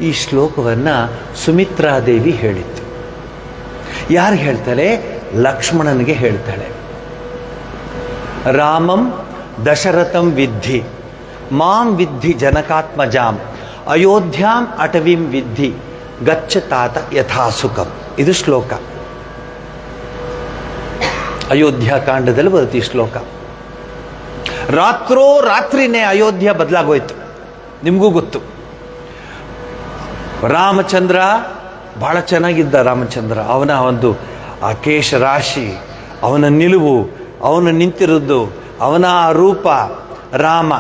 ಈ ಶ್ಲೋಕವನ್ನು ಸುಮಿತ್ರಾದೇವಿ ಹೇಳಿದ್ದು. ಯಾರು ಹೇಳ್ತಾಳೆ? ಲಕ್ಷ್ಮಣನಿಗೆ ಹೇಳ್ತಾಳೆ. ರಾಮಂ ದಶರಥಂ ವಿದ್ಧಿ, ಮಾಂ ವಿದ್ಧಿ ಜನಕಾತ್ಮಜಾಂ, ಅಯೋಧ್ಯಾಂ ಅಟವಿಂ ವಿದ್ಧಿ, ಗಚ್ಚ ತಾತ ಯಥಾಸುಖಂ. ಇದು ಶ್ಲೋಕ. ಅಯೋಧ್ಯ ಕಾಂಡದಲ್ಲಿ ಬರುತ್ತೆ ಈ ಶ್ಲೋಕ. ರಾತ್ರಿನೇ ಅಯೋಧ್ಯ ಬದಲಾಗೋಯ್ತು. ನಿಮಗೂ ಗೊತ್ತು, ರಾಮಚಂದ್ರ ಬಹಳ ಚೆನ್ನಾಗಿದ್ದ. ರಾಮಚಂದ್ರ ಅವನ ಒಂದು ಆ ಕೇಶ ರಾಶಿ, ಅವನ ನಿಲುವು, ಅವನು ನಿಂತಿರೋದು, ಅವನ ರೂಪ. ರಾಮ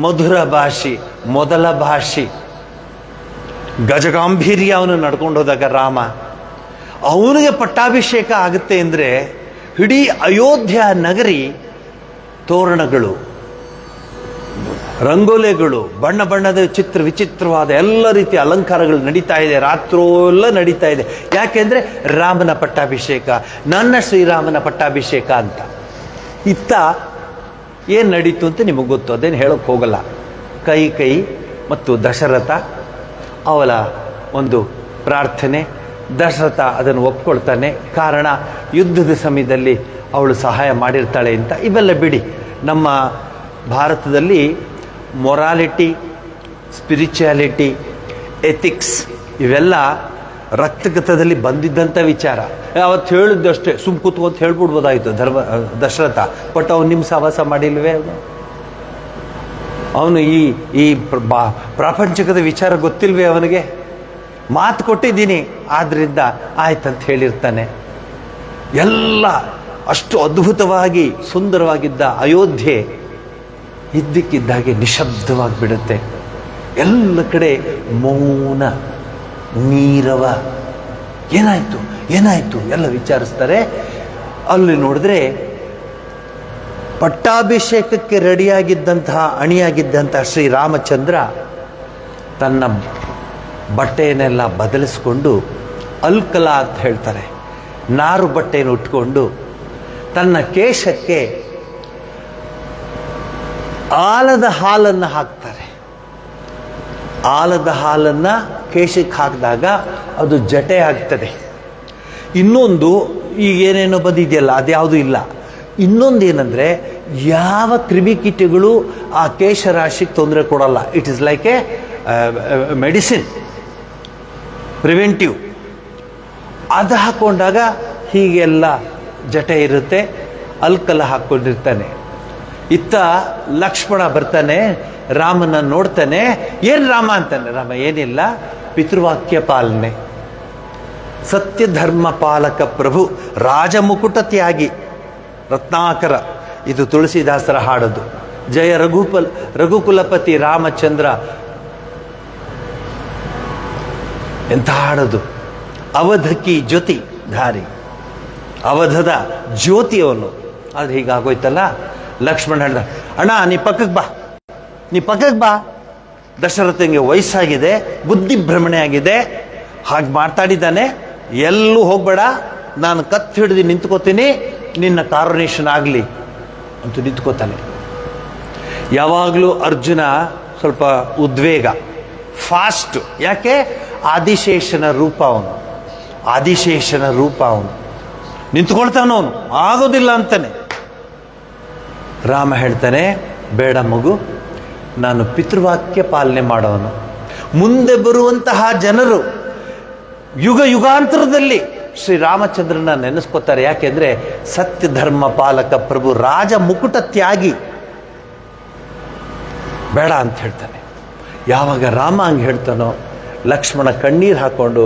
ಮಧುರ ಭಾಷಿ, ಮೊದಲ ಭಾಷಿ, ಗಜಗಾಂಭೀರ್ಯ. ಅವನು ನಡ್ಕೊಂಡು ಹೋದಾಗ ರಾಮ, ಅವನಿಗೆ ಪಟ್ಟಾಭಿಷೇಕ ಆಗುತ್ತೆ ಅಂದರೆ ಇಡೀ ಅಯೋಧ್ಯ ನಗರಿ ತೋರಣಗಳು, ರಂಗೋಲೆಗಳು, ಬಣ್ಣ ಬಣ್ಣದ ವಿಚಿತ್ರವಾದ ಎಲ್ಲ ರೀತಿಯ ಅಲಂಕಾರಗಳು ನಡೀತಾ ಇದೆ. ರಾತ್ರೋಲ್ಲ ನಡೀತಾ ಇದೆ. ಯಾಕೆಂದರೆ ರಾಮನ ಪಟ್ಟಾಭಿಷೇಕ, ನನ್ನ ಶ್ರೀರಾಮನ ಪಟ್ಟಾಭಿಷೇಕ ಅಂತ. ಇತ್ತ ಏನು ನಡೀತು ಅಂತ ನಿಮಗೆ ಗೊತ್ತು, ಅದೇನು ಹೇಳೋಕ್ಕೆ ಹೋಗಲ್ಲ. ಕೈ ಮತ್ತು ದಶರಥ ಅವಳ ಒಂದು ಪ್ರಾರ್ಥನೆ. ದಶರಥ ಅದನ್ನು ಒಪ್ಕೊಳ್ತಾನೆ. ಕಾರಣ, ಯುದ್ಧದ ಸಮಯದಲ್ಲಿ ಅವಳು ಸಹಾಯ ಮಾಡಿರ್ತಾಳೆ ಅಂತ. ಇವೆಲ್ಲ ಬಿಡಿ. ನಮ್ಮ ಭಾರತದಲ್ಲಿ ಮೊರಾಲಿಟಿ, ಸ್ಪಿರಿಚುಯಾಲಿಟಿ, ಎಥಿಕ್ಸ್ ಇವೆಲ್ಲ ರಕ್ತಗತದಲ್ಲಿ ಬಂದಿದ್ದಂಥ ವಿಚಾರ. ಅವತ್ತು ಹೇಳಿದ್ದಷ್ಟೇ, ಸುಮ್ ಕೂತ್ಕೊಂತ ಹೇಳ್ಬಿಡ್ಬೋದಾಯಿತು ದಶರಥ. ಬಟ್ ಅವನು ನಿಮ್ಮ ಸಹವಾಸ ಮಾಡಿಲ್ವೇ? ಅವನು ಈ ಪ್ರಾಪಂಚಿಕದ ವಿಚಾರ ಗೊತ್ತಿಲ್ವೇ ಅವನಿಗೆ? ಮಾತು ಕೊಟ್ಟಿದ್ದೀನಿ, ಆದ್ದರಿಂದ ಆಯ್ತಂತ ಹೇಳಿರ್ತಾನೆ. ಎಲ್ಲ ಅಷ್ಟು ಅದ್ಭುತವಾಗಿ ಸುಂದರವಾಗಿದ್ದ ಅಯೋಧ್ಯೆ ಇದ್ದಕ್ಕಿದ್ದಾಗೆ ನಿಶಬ್ದವಾಗಿಬಿಡುತ್ತೆ. ಎಲ್ಲ ಕಡೆ ಮೌನ, ನೀರವ. ಏನಾಯಿತು ಎಲ್ಲ ವಿಚಾರಿಸ್ತಾರೆ. ಅಲ್ಲಿ ನೋಡಿದ್ರೆ ಪಟ್ಟಾಭಿಷೇಕಕ್ಕೆ ರೆಡಿಯಾಗಿದ್ದಂತಹ, ಅಣಿಯಾಗಿದ್ದಂತಹ ಶ್ರೀರಾಮಚಂದ್ರ ತನ್ನ ಬಟ್ಟೆಯನ್ನೆಲ್ಲ ಬದಲಿಸ್ಕೊಂಡು, ಅಲ್ಕಲ ಅಂತ ಹೇಳ್ತಾರೆ, ನಾರು ಬಟ್ಟೆಯನ್ನು ಉಟ್ಕೊಂಡು ತನ್ನ ಕೇಶಕ್ಕೆ ಆಲದ ಹಾಲನ್ನು ಹಾಕ್ತಾರೆ. ಆಲದ ಹಾಲನ್ನು ಕೇಶಕ್ಕೆ ಹಾಕಿದಾಗ ಅದು ಜಟೆ ಆಗ್ತದೆ. ಇನ್ನೊಂದು ಈಗ ಏನೇನೋ ಬಂದಿದೆಯಲ್ಲ ಅದ್ಯಾವುದೂ ಇಲ್ಲ. ಇನ್ನೊಂದು ಏನಂದರೆ ಯಾವ ಕ್ರಿಮಿಕೀಟಗಳು ಆ ಕೇಶರಾಶಿಗೆ ತೊಂದರೆ ಕೊಡಲ್ಲ. It is like A medicine, preventive. ಅದು ಹಾಕ್ಕೊಂಡಾಗ ಹೀಗೆಲ್ಲ ಜಟೆ ಇರುತ್ತೆ. ಅಲ್ಕಲ್ಲ ಹಾಕ್ಕೊಂಡಿರ್ತಾನೆ. ಇತ್ತ ಲಕ್ಷ್ಮಣ ಬರ್ತಾನೆ, ರಾಮನ ನೋಡ್ತಾನೆ. ಏನು ರಾಮ ಅಂತಾನೆ. ರಾಮ ಏನಿಲ್ಲ, ಪಿತೃವಾಕ್ಯ ಪಾಲನೆ, ಸತ್ಯ ಧರ್ಮ ಪಾಲಕ ಪ್ರಭು, ರಾಜಮುಕುಟ ತ್ಯಾಗಿ, ರತ್ನಾಕರ. ಇದು ತುಳಸಿದಾಸರ ಹಾಡೋದು. ಜಯ ರಘುಕುಲಪತಿ ರಾಮಚಂದ್ರ. ಎಂಥ ಹಾಡೋದು. ಅವಧಕಿ ಜ್ಯೋತಿ ಧಾರಿ, ಅವಧದ ಜ್ಯೋತಿಯವನು. ಆದರೆ ಹೀಗಾಗೋಯ್ತಲ್ಲ. ಲಕ್ಷ್ಮಣ ಹೇಳ್ದ, ಅಣ್ಣ ನೀ ಪಕ್ಕಕ್ಕೆ ಬಾ, ನೀ ಪಕ್ಕಕ್ಕೆ ಬಾ. ದಶರಥನಿಗೆ ವಯಸ್ಸಾಗಿದೆ, ಬುದ್ಧಿ ಭ್ರಮಣೆ ಆಗಿದೆ. ಹಾಗೆ ಮಾತಾಡಿದ್ದಾನೆ. ಎಲ್ಲೂ ಹೋಗ್ಬೇಡ, ನಾನು ಕತ್ತು ಹಿಡಿದು ನಿಂತ್ಕೋತೀನಿ, ನಿನ್ನ ಕಾರುನೇಷನ್ ಆಗಲಿ ಅಂತ ನಿಂತ್ಕೋತಾನೆ. ಯಾವಾಗಲೂ ಅರ್ಜುನ ಸ್ವಲ್ಪ ಉದ್ವೇಗ, ಫಾಸ್ಟ್. ಯಾಕೆ? ಆದಿಶೇಷನ ರೂಪ ಅವನು, ಆದಿಶೇಷನ ರೂಪ ಅವನು. ನಿಂತ್ಕೊಳ್ತಾನವನು, ಆಗೋದಿಲ್ಲ ಅಂತಾನೆ. ರಾಮ ಹೇಳ್ತಾನೆ, ಬೇಡ ಮಗು, ನಾನು ಪಿತೃವಾಕ್ಯ ಪಾಲನೆ ಮಾಡೋನು. ಮುಂದೆ ಬರುವಂತಹ ಜನರು ಯುಗ ಯುಗಾಂತರದಲ್ಲಿ ಶ್ರೀರಾಮಚಂದ್ರನ ನೆನೆಸ್ಕೋತಾರೆ. ಯಾಕೆಂದರೆ ಸತ್ಯ ಧರ್ಮ ಪಾಲಕ ಪ್ರಭು, ರಾಜ ಮುಕುಟ ತ್ಯಾಗಿ. ಬೇಡ ಅಂತ ಹೇಳ್ತಾನೆ. ಯಾವಾಗ ರಾಮ ಹಂಗೆ ಹೇಳ್ತಾನೋ, ಲಕ್ಷ್ಮಣ ಕಣ್ಣೀರು ಹಾಕ್ಕೊಂಡು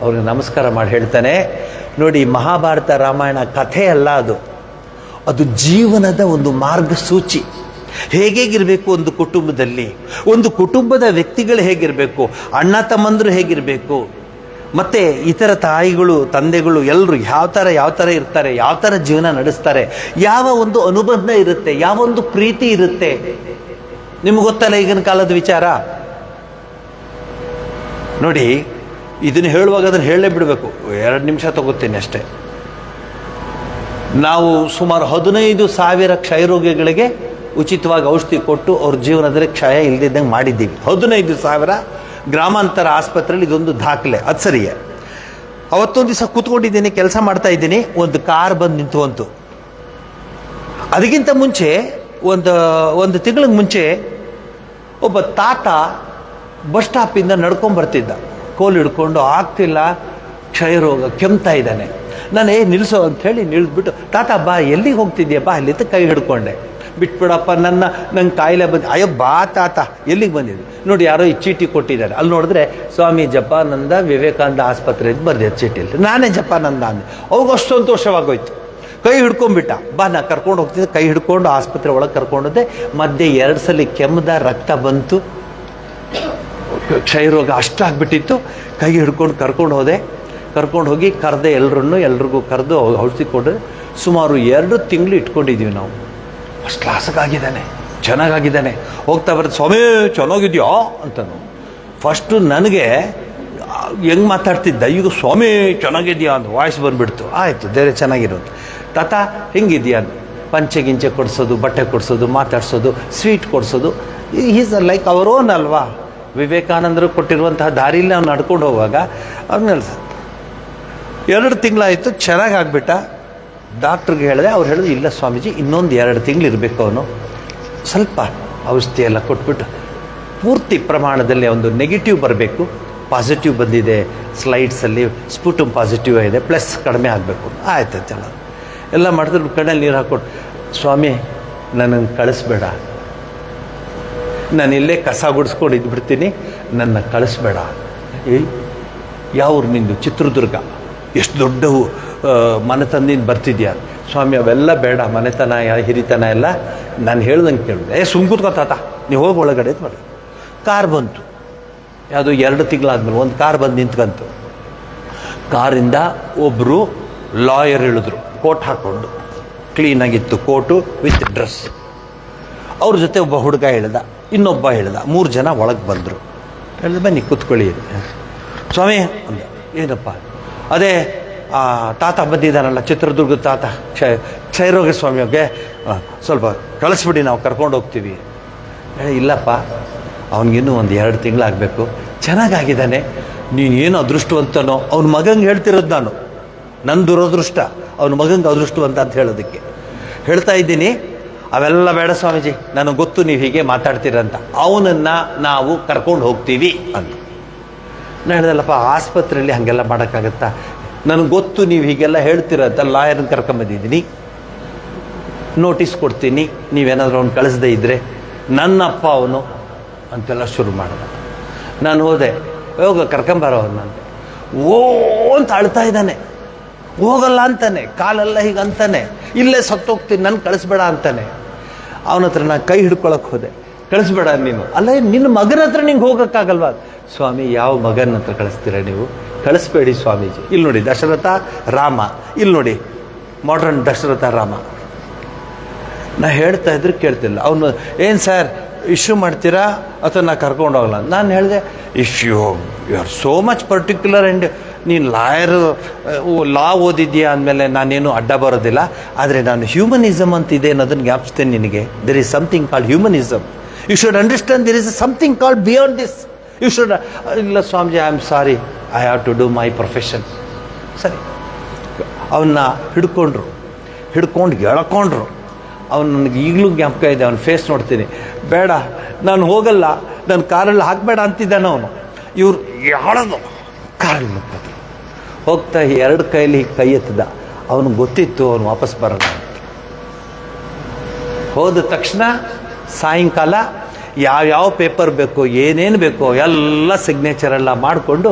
ಅವ್ರಿಗೆ ನಮಸ್ಕಾರ ಮಾಡಿ ಹೇಳ್ತಾನೆ, ನೋಡಿ, ಮಹಾಭಾರತ ರಾಮಾಯಣ ಕಥೆ ಅಲ್ಲ, ಅದು ಜೀವನದ ಒಂದು ಮಾರ್ಗಸೂಚಿ. ಹೇಗಿರಬೇಕು ಒಂದು ಕುಟುಂಬದಲ್ಲಿ, ಒಂದು ಕುಟುಂಬದ ವ್ಯಕ್ತಿಗಳು ಹೇಗಿರಬೇಕು, ಅಣ್ಣ ತಮ್ಮಂದರು ಹೇಗಿರಬೇಕು, ಮತ್ತು ಇತರ ತಾಯಿಗಳು ತಂದೆಗಳು ಎಲ್ಲರೂ ಯಾವ ಥರ ಇರ್ತಾರೆ, ಯಾವ ಥರ ಜೀವನ ನಡೆಸ್ತಾರೆ, ಯಾವ ಒಂದು ಅನುಬಂಧ ಇರುತ್ತೆ, ಯಾವ ಒಂದು ಪ್ರೀತಿ ಇರುತ್ತೆ. ನಿಮ್ಗೆ ಗೊತ್ತಲ್ಲ ಈಗಿನ ಕಾಲದ ವಿಚಾರ. ನೋಡಿ, ಇದನ್ನು ಹೇಳುವಾಗ ಅದನ್ನು ಹೇಳಲೇ ಬಿಡಬೇಕು. 2 ನಿಮಿಷ ತಗೋತೀನಿ ಅಷ್ಟೇ. ನಾವು ಸುಮಾರು 15,000 ಕ್ಷಯರೋಗಿಗಳಿಗೆ ಉಚಿತವಾಗಿ ಔಷಧಿ ಕೊಟ್ಟು ಅವ್ರ ಜೀವನದಲ್ಲಿ ಕ್ಷಯ ಇಲ್ಲದಿದ್ದಂಗೆ ಮಾಡಿದ್ದೀವಿ. 15,000 ಗ್ರಾಮಾಂತರ ಆಸ್ಪತ್ರೆಯಲ್ಲಿ ಇದೊಂದು ದಾಖಲೆ. ಅದು ಸರಿಯೇ. ಅವತ್ತೊಂದು ದಿವಸ ಕೂತ್ಕೊಂಡಿದ್ದೀನಿ, ಕೆಲಸ ಮಾಡ್ತಾ ಇದ್ದೀನಿ, ಒಂದು ಕಾರ್ ಬಂದು ನಿಂತು. ಅದಕ್ಕಿಂತ ಮುಂಚೆ ಒಂದು ತಿಂಗಳಿಗೆ ಮುಂಚೆ ಒಬ್ಬ ತಾತ ಬಸ್ ಸ್ಟಾಪಿಂದ ನಡ್ಕೊಂಡು ಬರ್ತಿದ್ದ, ಕೋಲು ಹಿಡ್ಕೊಂಡು. ಆಗ್ತಿಲ್ಲ, ಕ್ಷಯರೋಗ, ಕೆಮ್ತಾ ಇದ್ದಾನೆ. ನಾನು ನಿಲ್ಲಿಸೋ ಅಂಥೇಳಿ ನಿಲ್ಲಿಸ್ಬಿಟ್ಟು, ತಾತ ಬಾ, ಎಲ್ಲಿಗೆ ಹೋಗ್ತಿದ್ಯಾ ಬಾ, ಅಲ್ಲಿಂದ ಕೈ ಹಿಡ್ಕೊಂಡೆ. ಬಿಟ್ಬಿಡಪ್ಪ, ನಂಗೆ ಕಾಯಿಲೆ ಬಂದು. ಅಯ್ಯೋ ಬಾ ತಾತ, ಎಲ್ಲಿಗೆ ಬಂದಿದ್ದೆ? ನೋಡಿ, ಯಾರೋ ಈ ಚೀಟಿ ಕೊಟ್ಟಿದ್ದಾರೆ. ಅಲ್ಲಿ ನೋಡಿದ್ರೆ ಸ್ವಾಮಿ ಜಪಾನಂದ ವಿವೇಕಾನಂದ ಆಸ್ಪತ್ರೆ ಅಂತ ಬರ್ದೆ ಚೀಟಿಯಲ್ಲಿ. ನಾನೇ ಜಪಾನಂದ ಅಂದೆ. ಅವ್ರಿಗೆ ಅಷ್ಟು ಸಂತೋಷವಾಗೋಯ್ತು. ಕೈ ಹಿಡ್ಕೊಂಡ್ಬಿಟ್ಟ. ಬಾ, ನಾ ಕರ್ಕೊಂಡು ಹೋಗ್ತಿದ್ದೆ. ಕೈ ಹಿಡ್ಕೊಂಡು ಆಸ್ಪತ್ರೆ ಒಳಗೆ ಕರ್ಕೊಂಡೋದೆ. ಮಧ್ಯೆ 2 ಸಲ ಕೆಮ್ಮದ, ರಕ್ತ ಬಂತು, ಕ್ಷಯರೋಗ ಅಷ್ಟಾಗ್ಬಿಟ್ಟಿತ್ತು. ಕೈ ಹಿಡ್ಕೊಂಡು ಕರ್ಕೊಂಡು ಹೋದೆ. ಕರ್ಕೊಂಡು ಹೋಗಿ ಕರೆದೆ ಎಲ್ರಿಗೂ ಕರೆದು ಔಷಧಿ ಕೊಟ್ಟರೆ ಸುಮಾರು 2 ತಿಂಗಳು ಇಟ್ಕೊಂಡಿದ್ದೀವಿ ನಾವು. ಫಸ್ಟ್ ಕ್ಲಾಸಾಗಿದ್ದಾನೆ, ಚೆನ್ನಾಗಾಗಿದ್ದಾನೆ. ಹೋಗ್ತಾ ಬರೋದು, ಸ್ವಾಮಿ ಚೆನ್ನಾಗಿದ್ಯಾ ಅಂತನು. ಫಸ್ಟು ನನಗೆ ಹೆಂಗೆ ಮಾತಾಡ್ತಿದ್ದ, ಈಗ ಸ್ವಾಮಿ ಚೆನ್ನಾಗಿದ್ಯಾ ಅಂತ ವಾಯ್ಸ್ ಬಂದುಬಿಡ್ತು. ಆಯಿತು, ಬೇರೆ ಚೆನ್ನಾಗಿರೋದು. ತಾತ ಹೆಂಗಿದ್ಯಾ ಅಂತ ಪಂಚೆ ಗಿಂಚೆ ಕೊಡಿಸೋದು, ಬಟ್ಟೆ ಕೊಡಿಸೋದು, ಮಾತಾಡ್ಸೋದು, ಸ್ವೀಟ್ ಕೊಡಿಸೋದು. ಈಸ್ ಲೈಕ್ ಅವರ್ ಓನ್ ಅಲ್ವಾ. ವಿವೇಕಾನಂದರು ಕೊಟ್ಟಿರುವಂತಹ ದಾರಿಲಿ ನಾವು ನಡ್ಕೊಂಡು ಹೋಗುವಾಗ ಅವ್ನು ಹೇಳ್ತಾರೆ. 2 ತಿಂಗಳಾಯಿತು, ಚೆನ್ನಾಗಾಗ್ಬಿಟ್ಟ. ಡಾಕ್ಟ್ರಿಗೆ ಹೇಳಿದೆ. ಅವ್ರು ಹೇಳಿದ್ರು, ಇಲ್ಲ ಸ್ವಾಮೀಜಿ, ಇನ್ನೊಂದು 2 ತಿಂಗಳು ಇರಬೇಕು ಅವನು. ಸ್ವಲ್ಪ ಔಷಧಿ ಎಲ್ಲ ಕೊಟ್ಬಿಟ್ಟು ಪೂರ್ತಿ ಪ್ರಮಾಣದಲ್ಲಿ ಒಂದು ನೆಗೆಟಿವ್ ಬರಬೇಕು, ಪಾಸಿಟಿವ್ ಬಂದಿದೆ ಸ್ಲೈಡ್ಸಲ್ಲಿ, ಸ್ಪುಟಮ್ ಪಾಸಿಟಿವ್ ಇದೆ, ಪ್ಲಸ್ ಕಡಿಮೆ ಆಗಬೇಕು. ಆಯ್ತು, ಚಲೋ ಎಲ್ಲ ಮಾಡಿದ್ರು. ಕಣ್ಣಲ್ಲಿ ನೀರು ಹಾಕ್ಕೊಟ್ಟು, ಸ್ವಾಮಿ ನನಗೆ ಕಳಿಸ್ಬೇಡ, ನಾನು ಇಲ್ಲೇ ಕಸ ಗುಡಿಸ್ಕೊಂಡು ಇದ್ಬಿಡ್ತೀನಿ, ನನ್ನ ಕಳಿಸ್ಬೇಡ. ಯಾವ ಊರು ನಿಂದು? ಚಿತ್ರದುರ್ಗ. ಎಷ್ಟು ದೊಡ್ಡ ಮನೆತನದಿಂದ ಬರ್ತಿದ್ಯಾ? ಸ್ವಾಮಿ ಅವೆಲ್ಲ ಬೇಡ, ಮನೆತನ ಹಿರಿತನ ಎಲ್ಲ ನಾನು ಹೇಳ್ದಂಗೆ ಕೇಳಿದೆ. ಸುಮ್ ಕೂತ್ಕೊತಾತ, ನೀವು ಹೋಗಿ ಒಳಗಡೆ ಮಾಡಿ. ಕಾರ್ ಬಂತು. ಯಾವುದು 2 ತಿಂಗಳಾದ್ಮೇಲೆ ಒಂದು ಕಾರ್ ಬಂದು ನಿಂತ್ಕಂತು. ಕಾರಿಂದ ಒಬ್ಬರು ಲಾಯರ್ ಇಳಿದ್ರು, ಕೋಟ್ ಹಾಕ್ಕೊಂಡು. ಕ್ಲೀನಾಗಿತ್ತು ಕೋಟು ವಿತ್ ಡ್ರೆಸ್. ಅವ್ರ ಜೊತೆ ಒಬ್ಬ ಹುಡುಗ ಹೇಳ್ದ, ಇನ್ನೊಬ್ಬ ಹೇಳ್ದ. 3 ಜನ ಒಳಗೆ ಬಂದರು. ಹೇಳಿದ, ಬನ್ನಿ ಕೂತ್ಕೊಳ್ಳಿ ಸ್ವಾಮಿ ಅಂದ. ಏನಪ್ಪ? ಅದೇ ತಾತ ಬಂದಿದ್ದಾನಲ್ಲ, ಚಿತ್ರದುರ್ಗದ ತಾತ, ಕ್ಷಯರೋಗ ಸ್ವಾಮಿಯೋಗೆ ಸ್ವಲ್ಪ ಕಳಿಸ್ಬಿಡಿ, ನಾವು ಕರ್ಕೊಂಡು ಹೋಗ್ತೀವಿ. ಇಲ್ಲಪ್ಪ, ಅವನಿಗಿನ್ನೂ ಒಂದು 2 ತಿಂಗಳಾಗಬೇಕು, ಚೆನ್ನಾಗಾಗಿದ್ದಾನೆ, ನೀನೇನು ಅದೃಷ್ಟವಂತನೋ. ಅವ್ನ ಮಗಂಗೆ ಹೇಳ್ತಿರೋದು ನಾನು, ನನ್ನ ದುರದೃಷ್ಟ ಅವನ ಮಗಂಗೆ ಅದೃಷ್ಟವಂತ ಅಂತ ಹೇಳೋದಕ್ಕೆ ಹೇಳ್ತಾ ಇದ್ದೀನಿ. ಅವೆಲ್ಲ ಬೇಡ ಸ್ವಾಮೀಜಿ, ನನಗೆ ಗೊತ್ತು ನೀವು ಹೀಗೆ ಮಾತಾಡ್ತೀರಂತ, ಅವನನ್ನು ನಾವು ಕರ್ಕೊಂಡು ಹೋಗ್ತೀವಿ ಅಂತ. ನಾನು ಹೇಳ್ದಲ್ಲಪ್ಪ, ಆಸ್ಪತ್ರೆಯಲ್ಲಿ ಹಾಗೆಲ್ಲ ಮಾಡೋಕ್ಕಾಗತ್ತಾ? ನನಗೆ ಗೊತ್ತು ನೀವು ಹೀಗೆಲ್ಲ ಹೇಳ್ತೀರಂತ, ಲಾಯರ್ನ ಕರ್ಕೊಂಬಂದಿದ್ದೀನಿ, ನೋಟಿಸ್ ಕೊಡ್ತೀನಿ, ನೀವೇನಾದರೂ ಅವ್ನು ಕಳಿಸ್ದೇ ಇದ್ದರೆ, ನನ್ನಪ್ಪ ಅವನು ಅಂತೆಲ್ಲ ಶುರು ಮಾಡಿದ. ನಾನು ಹೋದೆ, ಹೋಗ ಕರ್ಕೊಂಬರೋ ಅವನಂತೆ. ಓ ಅಂತ ಅಳ್ತಾ ಇದ್ದಾನೆ, ಹೋಗಲ್ಲ ಅಂತಾನೆ, ಕಾಲೆಲ್ಲ ಹೀಗೆ ಅಂತಾನೆ, ಇಲ್ಲೇ ಸತ್ತೋಗ್ತೀನಿ, ನನ್ನ ಕಳಿಸ್ಬೇಡ ಅಂತಾನೆ. ಅವನ ಹತ್ರ ನಾನು ಕೈ ಹಿಡ್ಕೊಳಕ್ಕೆ ಹೋದೆ, ಕಳಿಸ್ಬೇಡ ನೀನು. ಅಲ್ಲ, ನಿನ್ನ ಮಗನ ಹತ್ರ ನಿಂಗೆ ಹೋಗೋಕ್ಕಾಗಲ್ವಾ? ಸ್ವಾಮಿ, ಯಾವ ಮಗನ ಹತ್ರ ಕಳಿಸ್ತೀರ ನೀವು? ಕಳಿಸ್ಬೇಡಿ ಸ್ವಾಮೀಜಿ. ಇಲ್ಲಿ ನೋಡಿ ದಶರಥ ರಾಮ, ಇಲ್ಲಿ ನೋಡಿ ಮಾಡ್ರನ್ ದಶರಥ ರಾಮ. ನಾ ಹೇಳ್ತಾ ಇದ್ರೆ ಕೇಳ್ತಿಲ್ಲ ಅವನು. ಏನು ಸರ್ ಇಶ್ಯೂ ಮಾಡ್ತೀರಾ ಅಥವಾ ನಾ ಕರ್ಕೊಂಡು ಹೋಗಲ್ಲ? ನಾನು ಹೇಳಿದೆ, you are so much particular and ನೀನು ಲಾ ಓದಿದ್ಯಾ ಅಂದಮೇಲೆ ನಾನೇನು ಅಡ್ಡ ಬರೋದಿಲ್ಲ. ಆದರೆ ನಾನು ಹ್ಯೂಮನಿಸಮ್ ಅಂತ ಇದೆ ಅನ್ನೋದನ್ನು ಜ್ಞಾಪಿಸ್ತೇನೆ ನಿನಗೆ. There is something called humanism. You should understand there is something called beyond this. You should. ಇಲ್ಲ Swamiji, I am sorry, I have to do my profession. ಸರಿ, ಅವನ್ನ ಹಿಡ್ಕೊಂಡು ಎಳ್ಕೊಂಡ್ರು. ಅವನು ನನಗೆ ಈಗಲೂ ಜ್ಞಾಪಕ ಇದೆ, ಅವನ ಫೇಸ್ ನೋಡ್ತೀನಿ. ಬೇಡ, ನಾನು ಹೋಗಲ್ಲ, ನನ್ನ ಕಾರಲ್ಲಿ ಹಾಕಬೇಡ ಅಂತಿದ್ದಾನೆ ಅವನು. ಇವ್ರು ಯಾಳದು ಕಾರಲ್ಲಿ ಮುಕ್ಕಿದ್ರು. ಹೋಗ್ತಾ 2 ಕೈಲಿ ಕೈ ಎತ್ತದ. ಅವನಿಗೆ ಗೊತ್ತಿತ್ತು ಅವನು ವಾಪಸ್ ಬರೋಣ ಅಂತ. ಹೋದ ತಕ್ಷಣ ಸಾಯಂಕಾಲ ಯಾವ್ಯಾವ ಪೇಪರ್ ಬೇಕೋ, ಏನೇನು ಬೇಕೋ ಎಲ್ಲ ಸಿಗ್ನೇಚರೆಲ್ಲ ಮಾಡಿಕೊಂಡು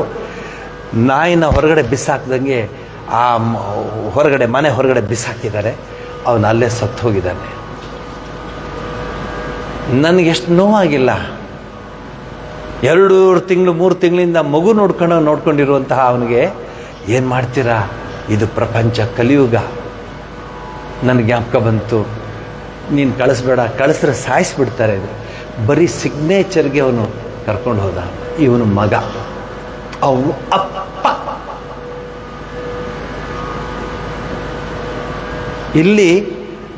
ನಾಯಿನ ಹೊರಗಡೆ ಬಿಸಾಕ್ದಂಗೆ ಮನೆ ಹೊರಗಡೆ ಬಿಸಾಕಿದ್ದಾರೆ. ಅವನು ಅಲ್ಲೇ ಸತ್ತು ಹೋಗಿದ್ದಾನೆ. ನನಗೆಷ್ಟು ನೋವಾಗಿಲ್ಲ. 2 ತಿಂಗಳು 3 ತಿಂಗಳಿಂದ ಮಗು ನೋಡ್ಕೊಂಡಿರುವಂತಹ ಅವನಿಗೆ ಏನು ಮಾಡ್ತೀರಾ? ಇದು ಪ್ರಪಂಚ, ಕಲಿಯುಗ. ನನಗೆ ಜ್ಞಾಪಕ ಬಂತು, ನೀನು ಕಳಿಸ್ಬೇಡ, ಕಳಿಸ್ರೆ ಸಾಯಿಸ್ಬಿಡ್ತಾರೆ. ಇದು ಬರೀ ಸಿಗ್ನೇಚರ್ಗೆ ಅವನು ಕರ್ಕೊಂಡು ಹೋದ. ಇವನು ಮಗ, ಅವನು ಅಪ್ಪ. ಇಲ್ಲಿ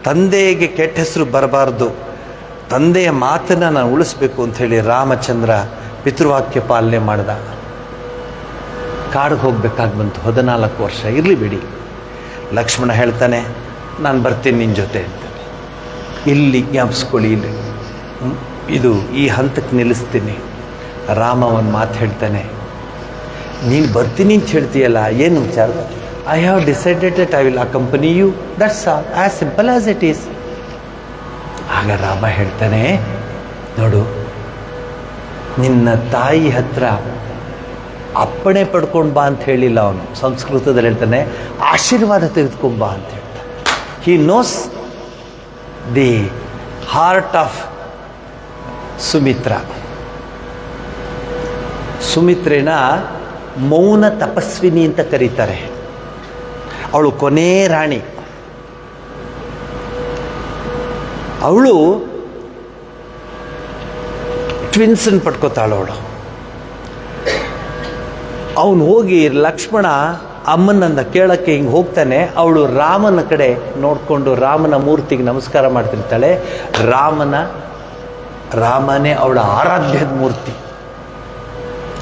ತಂದೆಗೆ ಕೆಟ್ಟ ಹೆಸರು ಬರಬಾರ್ದು, ತಂದೆಯ ಮಾತನ್ನು ನಾನು ಉಳಿಸ್ಬೇಕು ಅಂಥೇಳಿ ರಾಮಚಂದ್ರ ಪಿತೃವಾಕ್ಯ ಪಾಲನೆ ಮಾಡ್ದ. ಕಾಡಿಗೆ ಹೋಗ್ಬೇಕಾಗಿ ಬಂತು, 14 ವರ್ಷ. ಇರಲಿ ಬಿಡಿ. ಲಕ್ಷ್ಮಣ ಹೇಳ್ತಾನೆ, ನಾನು ಬರ್ತೀನಿ ನಿನ್ನ ಜೊತೆ ಅಂತ. ಇಲ್ಲಿ ಜ್ಞಾಪಿಸ್ಕೊಳ್ಳಿ, ಇದು ಈ ಹಂತಕ್ಕೆ ನಿಲ್ಲಿಸ್ತೀನಿ. ರಾಮ ಒಂದು ಮಾತು ಹೇಳ್ತಾನೆ, ನೀನು ಬರ್ತೀನಿ ಅಂತ ಹೇಳ್ತೀಯಲ್ಲ, ಏನು ವಿಚಾರ? I have decided that I will accompany you, that's all, as simple as it is. ಆಗ ರಾಮ ಹೇಳ್ತಾನೆ, ನೋಡು, ನಿನ್ನ ತಾಯಿ ಹತ್ರ ಅಪ್ಪಣೆ ಪಡ್ಕೊಂಡು ಬಾ ಅಂತ ಹೇಳಿಲ್ಲ ಅವನು. ಸಂಸ್ಕೃತದಲ್ಲಿ ಹೇಳ್ತಾನೆ, ಆಶೀರ್ವಾದ ತೆಗೆದುಕೊಂಡ್ ಬಾ ಅಂತ ಹೇಳ್ತಾನೆ. He knows the heart of ಸುಮಿತ್ರೆನ ಮೌನ ತಪಸ್ವಿನಿ ಅಂತ ಕರೀತಾರೆ. ಅವಳು ಕೊನೆ ರಾಣಿ. ಅವಳು ಟ್ವಿನ್ಸನ್ನು ಪಡ್ಕೋತಾಳವಳು. ಅವನು ಹೋಗಿ ಲಕ್ಷ್ಮಣ ಅಮ್ಮನನ್ನ ಕೇಳಕ್ಕೆ ಹಿಂಗೆ ಹೋಗ್ತಾನೆ. ಅವಳು ರಾಮನ ಕಡೆ ನೋಡಿಕೊಂಡು ರಾಮನ ಮೂರ್ತಿಗೆ ನಮಸ್ಕಾರ ಮಾಡ್ತಿರ್ತಾಳೆ. ರಾಮನೇ ಅವಳ ಆರಾಧ್ಯದ ಮೂರ್ತಿ.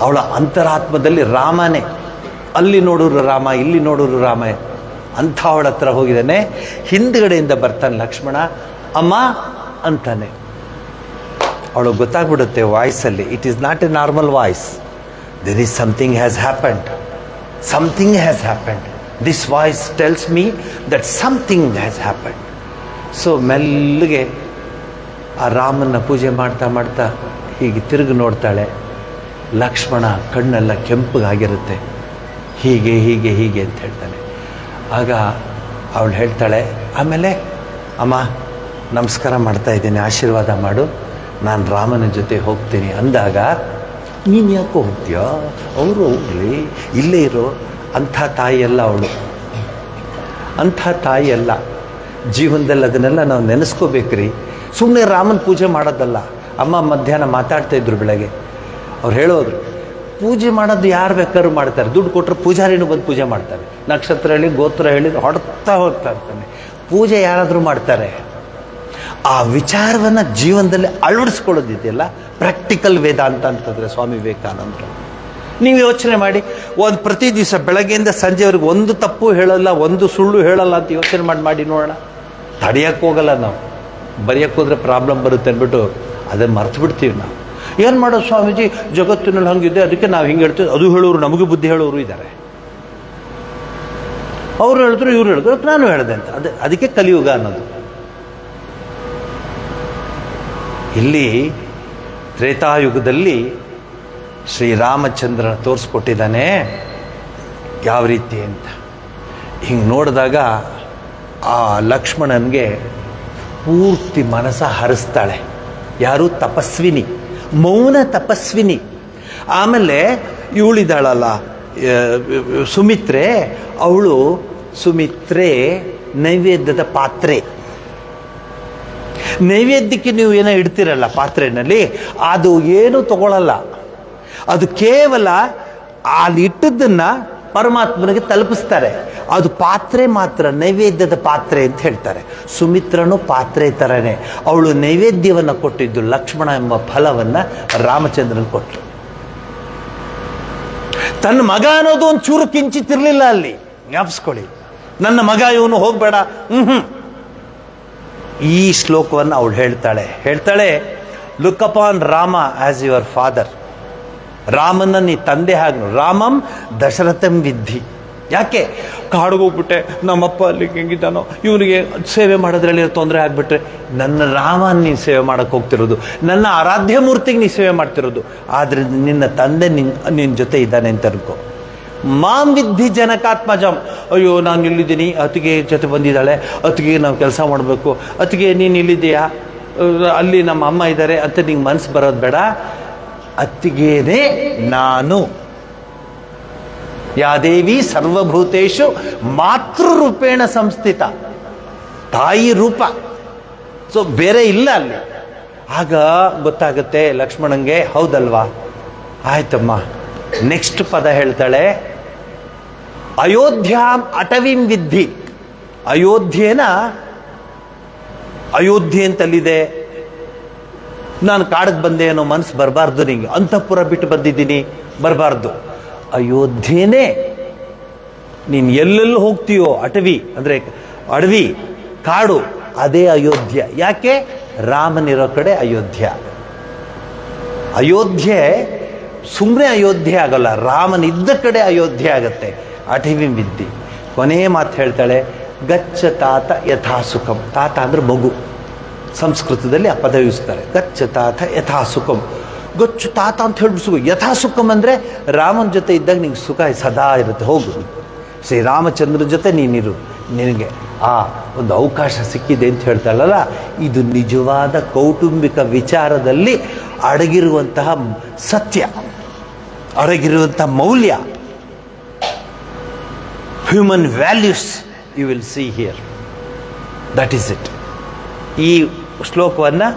ಅವಳ ಅಂತರಾತ್ಮದಲ್ಲಿ ರಾಮನೇ. ಅಲ್ಲಿ ನೋಡೋರು ರಾಮ, ಇಲ್ಲಿ ನೋಡೋರು ರಾಮ ಅಂಥ ಅವಳ ಹತ್ರ ಹೋಗಿದ್ದಾನೆ. ಹಿಂದ್ಗಡೆಯಿಂದ ಬರ್ತಾನೆ ಲಕ್ಷ್ಮಣ, ಅಮ್ಮ ಅಂತಾನೆ. ಅವಳು ಗೊತ್ತಾಗ್ಬಿಡುತ್ತೆ ವಾಯ್ಸಲ್ಲಿ, it is not a normal voice. There is something has happened. Something has happened. This voice tells me that something has happened. So ಮೆಲ್ಲಗೆ ಆ ರಾಮನ ಪೂಜೆ ಮಾಡ್ತಾ ಮಾಡ್ತಾ ಹೀಗೆ ತಿರುಗಿ ನೋಡ್ತಾಳೆ. ಲಕ್ಷ್ಮಣ ಕಣ್ಣೆಲ್ಲ ಕೆಂಪಗಾಗಿರುತ್ತೆ. ಹೀಗೆ ಹೀಗೆ ಹೀಗೆ ಅಂತ ಹೇಳ್ತಾನೆ. ಆಗ ಅವಳು ಹೇಳ್ತಾಳೆ, ಆಮೇಲೆ ಅಮ್ಮ ನಮಸ್ಕಾರ ಮಾಡ್ತಾ ಇದ್ದೀನಿ, ಆಶೀರ್ವಾದ ಮಾಡು, ನಾನು ರಾಮನ ಜೊತೆ ಹೋಗ್ತೀನಿ ಅಂದಾಗ, ನೀನು ಯಾಕೋ ಹೋಗ್ತೀಯೋ, ಅವರು ಹೋಗ್ಲಿ, ಇಲ್ಲೇ ಇರೋ. ಅಂಥ ತಾಯಿಯಲ್ಲ ಅವಳು, ಅಂಥ ತಾಯಿಯಲ್ಲ. ಜೀವನದಲ್ಲಿ ಅದನ್ನೆಲ್ಲ ನಾವು ನೆನೆಸ್ಕೋಬೇಕ್ರಿ. ಸುಮ್ಮನೆ ರಾಮನ ಪೂಜೆ ಮಾಡೋದಲ್ಲ. ಅಮ್ಮ ಮಧ್ಯಾಹ್ನ ಮಾತಾಡ್ತಾಯಿದ್ರು, ಬೆಳಗ್ಗೆ ಅವ್ರು ಹೇಳೋರು, ಪೂಜೆ ಮಾಡೋದು ಯಾರು ಬೇಕಾದ್ರೂ ಮಾಡ್ತಾರೆ, ದುಡ್ಡು ಕೊಟ್ಟರೆ ಪೂಜಾರಿನೂ ಬಂದು ಪೂಜೆ ಮಾಡ್ತಾರೆ. ನಕ್ಷತ್ರ ಹೇಳಿ ಗೋತ್ರ ಹೇಳಿ ಹೊಡ್ತಾ ಹೋಗ್ತಾ ಇರ್ತಾನೆ. ಪೂಜೆ ಯಾರಾದರೂ ಮಾಡ್ತಾರೆ. ಆ ವಿಚಾರವನ್ನು ಜೀವನದಲ್ಲಿ ಅಳವಡಿಸ್ಕೊಳ್ಳೋದಿದೆಯಲ್ಲ, ಪ್ರಾಕ್ಟಿಕಲ್ ವೇದಾಂತ ಅಂತಂದರೆ ಸ್ವಾಮಿ ವಿವೇಕಾನಂದರು. ನೀವು ಯೋಚನೆ ಮಾಡಿ, ಒಂದು ಪ್ರತಿ ದಿವಸ ಬೆಳಗ್ಗೆಯಿಂದ ಸಂಜೆವರೆಗೆ ಒಂದು ತಪ್ಪು ಹೇಳಲ್ಲ, ಒಂದು ಸುಳ್ಳು ಹೇಳಲ್ಲ ಅಂತ ಯೋಚನೆ ಮಾಡಿ ನೋಡೋಣ. ತಡೆಯೋಕ್ಕೆ ಹೋಗಲ್ಲ ನಾವು, ಬರೆಯೋಕ್ಕೆ ಹೋದ್ರೆ ಪ್ರಾಬ್ಲಮ್ ಬರುತ್ತೆ ಅಂದ್ಬಿಟ್ಟು ಅದನ್ನು ಮರ್ತು ಬಿಡ್ತೀವಿ ನಾವು. ಏನು ಮಾಡೋದು ಸ್ವಾಮೀಜಿ, ಜಗತ್ತಿನಲ್ಲಿ ಹಂಗಿದೆ, ಅದಕ್ಕೆ ನಾವು ಹಿಂಗೆ ಹೇಳ್ತೀವಿ. ಅದು ಹೇಳೋರು, ನಮಗೂ ಬುದ್ಧಿ ಹೇಳೋರು ಇದ್ದಾರೆ. ಅವರು ಹೇಳಿದ್ರು, ಇವ್ರು ಹೇಳಿದ್ರು, ನಾನು ಹೇಳಿದೆ ಅಂತ. ಅದಕ್ಕೆ ಕಲಿಯುಗ ಅನ್ನೋದು. ಇಲ್ಲಿ ತ್ರೇತಾಯುಗದಲ್ಲಿ ಶ್ರೀರಾಮಚಂದ್ರ ತೋರಿಸ್ಕೊಟ್ಟಿದ್ದಾನೆ ಯಾವ ರೀತಿ ಅಂತ. ಹಿಂಗೆ ನೋಡಿದಾಗ ಆ ಲಕ್ಷ್ಮಣನಿಗೆ ಪೂರ್ತಿ ಮನಸ್ಸ ಹರಿಸ್ತಾಳೆ. ಯಾರು? ತಪಸ್ವಿನಿ, ಮೌನ ತಪಸ್ವಿನಿ. ಆಮೇಲೆ ಇವಳಿದ್ದಾಳಲ್ಲ ಸುಮಿತ್ರೆ, ಅವಳು ಸುಮಿತ್ರೆ ನೈವೇದ್ಯದ ಪಾತ್ರೆ. ನೈವೇದ್ಯಕ್ಕೆ ನೀವು ಏನೋ ಇಡ್ತೀರಲ್ಲ ಪಾತ್ರೆಯಲ್ಲಿ, ಅದು ಏನು ತಗೊಳ್ಳಲ್ಲ. ಅದು ಕೇವಲ ಅಲ್ಲಿ ಇಟ್ಟದ್ದನ್ನು ಪರಮಾತ್ಮನಿಗೆ ತಲುಪಿಸ್ತಾರೆ. ಅದು ಪಾತ್ರೆ ಮಾತ್ರ, ನೈವೇದ್ಯದ ಪಾತ್ರೆ ಅಂತ ಹೇಳ್ತಾರೆ. ಸುಮಿತ್ರನು ಪಾತ್ರೆ ಥರನೇ. ಅವಳು ನೈವೇದ್ಯವನ್ನು ಕೊಟ್ಟಿದ್ದು, ಲಕ್ಷ್ಮಣ ಎಂಬ ಫಲವನ್ನು ರಾಮಚಂದ್ರನ್ ಕೊಟ್ಟರು. ತನ್ನ ಮಗ ಅನ್ನೋದು ಒಂದು ಚೂರು ಕಿಂಚಿತ್ತಿರಲಿಲ್ಲ ಅಲ್ಲಿ. ಜ್ಞಾಪಿಸ್ಕೊಳ್ಳಿ, ನನ್ನ ಮಗ ಇವನು, ಹೋಗಬೇಡ. ಈ ಶ್ಲೋಕವನ್ನು ಅವಳು ಹೇಳ್ತಾಳೆ, look upon Rama as your father. ರಾಮನ ನೀ ತಂದೆ ಹಾಗೆ, ರಾಮಂ ದಶರಥಂ ವಿದ್ಧಿ. ಯಾಕೆ? ಕಾಡಿಗೆ ಹೋಗ್ಬಿಟ್ಟೆ, ನಮ್ಮಪ್ಪ ಅಲ್ಲಿ ಹೆಂಗಿದ್ದಾನೋ, ಇವನಿಗೆ ಸೇವೆ ಮಾಡೋದ್ರಲ್ಲಿ ತೊಂದರೆ ಆಗಿಬಿಟ್ರೆ, ನನ್ನ ರಾಮನ ನೀನು ಸೇವೆ ಮಾಡೋಕ್ಕೆ ಹೋಗ್ತಿರೋದು, ನನ್ನ ಆರಾಧ್ಯ ಮೂರ್ತಿಗೆ ನೀ ಸೇವೆ ಮಾಡ್ತಿರೋದು. ಆದರೆ ನಿನ್ನ ತಂದೆ ನಿನ್ನ ಜೊತೆ ಇದ್ದಾನೆ ಅಂತ ಅನ್ಕೋ. ಮಾಂ ವಿದ್ಧಿ ಜನಕಾತ್ಮಜಂ. ಅಯ್ಯೋ, ನಾನು ಇಲ್ಲಿದ್ದೀನಿ, ಅತ್ತಿಗೆ ಜೊತೆ ಬಂದಿದ್ದಾಳೆ, ಅತ್ತಿಗೆ ನಾವು ಕೆಲಸ ಮಾಡಬೇಕು, ಅತ್ತಿಗೆ ನೀನು ಇಲ್ಲಿದ್ದೀಯಾ, ಅಲ್ಲಿ ನಮ್ಮ ಅಮ್ಮ ಇದ್ದಾರೆ ಅಂತ ನಿಂಗೆ ಮನಸ್ಸು ಬರೋದು ಬೇಡ. ಅತ್ತಿಗೇನೆ ನಾನು. ಯಾ ದೇವಿ ಸರ್ವಭೂತೇಶು ಮಾತೃರೂಪೇಣ ಸಂಸ್ಥಿತ. ತಾಯಿ ರೂಪ. ಸೊ ಬೇರೆ ಇಲ್ಲ ಅಲ್ಲಿ. ಆಗ ಗೊತ್ತಾಗುತ್ತೆ ಲಕ್ಷ್ಮಣಂಗೆ, ಹೌದಲ್ವಾ, ಆಯ್ತಮ್ಮ. ನೆಕ್ಸ್ಟ್ ಪದ ಹೇಳ್ತಾಳೆ, ಅಯೋಧ್ಯಾಂ ಅಟವಿಂ ವಿದ್ಧಿ. ಅಯೋಧ್ಯೆ ಅಂತಲ್ಲಿದೆ, ನಾನು ಕಾಡಿಗೆ ಬಂದೆ ಅನ್ನೋ ಮನಸ್ಸು ಬರಬಾರ್ದು ನಿಂಗೆ. ಅಂತಃಪುರ ಬಿಟ್ಟು ಬಂದಿದ್ದೀನಿ, ಬರಬಾರ್ದು. ಅಯೋಧ್ಯೆನೇ. ನೀನು ಎಲ್ಲೆಲ್ಲಿ ಹೋಗ್ತೀಯೋ, ಅಟವಿ ಅಂದರೆ ಅಡವಿ, ಕಾಡು, ಅದೇ ಅಯೋಧ್ಯ. ಯಾಕೆ? ರಾಮನಿರೋ ಕಡೆ ಅಯೋಧ್ಯ. ಅಯೋಧ್ಯೆ ಸುಮ್ಮನೆ ಅಯೋಧ್ಯೆ ಆಗಲ್ಲ, ರಾಮನಿದ್ದ ಕಡೆ ಅಯೋಧ್ಯೆ ಆಗತ್ತೆ. ಅಟವಿ ವಿದ್ಧಿ. ಕೊನೆಯ ಮಾತು ಹೇಳ್ತಾಳೆ, ಗಚ್ಚ ತಾತ ಯಥಾಸುಖಂ. ತಾತ ಅಂದ್ರೆ ಮಗು. ಸಂಸ್ಕೃತದಲ್ಲಿ ಆ ಪದ ಯೂಸ್ತಾರೆ. ಗಚ್ಚ ತಾತ ಯಥಾಸುಖಂ. ಗಚ್ಚು ತಾತ ಅಂತ ಹೇಳ್ಬಿಟ್ಟು, ಯಥಾಸುಖಂ ಅಂದರೆ ರಾಮನ ಜೊತೆ ಇದ್ದಾಗ ನಿಂಗೆ ಸುಖ ಸದಾ ಇರುತ್ತೆ. ಹೋಗು, ಶ್ರೀರಾಮಚಂದ್ರನ ಜೊತೆ ನೀನಿರು, ನಿನಗೆ ಆ ಒಂದು ಅವಕಾಶ ಸಿಕ್ಕಿದೆ ಅಂತ ಹೇಳ್ತಾಳಲ್ಲ. ಇದು ನಿಜವಾದ ಕೌಟುಂಬಿಕ ವಿಚಾರದಲ್ಲಿ ಅಡಗಿರುವಂತಹ ಸತ್ಯ, ಅಡಗಿರುವಂತಹ ಮೌಲ್ಯ. Human values you will see here. That is it. ಈ ಶ್ಲೋಕವನ್ನು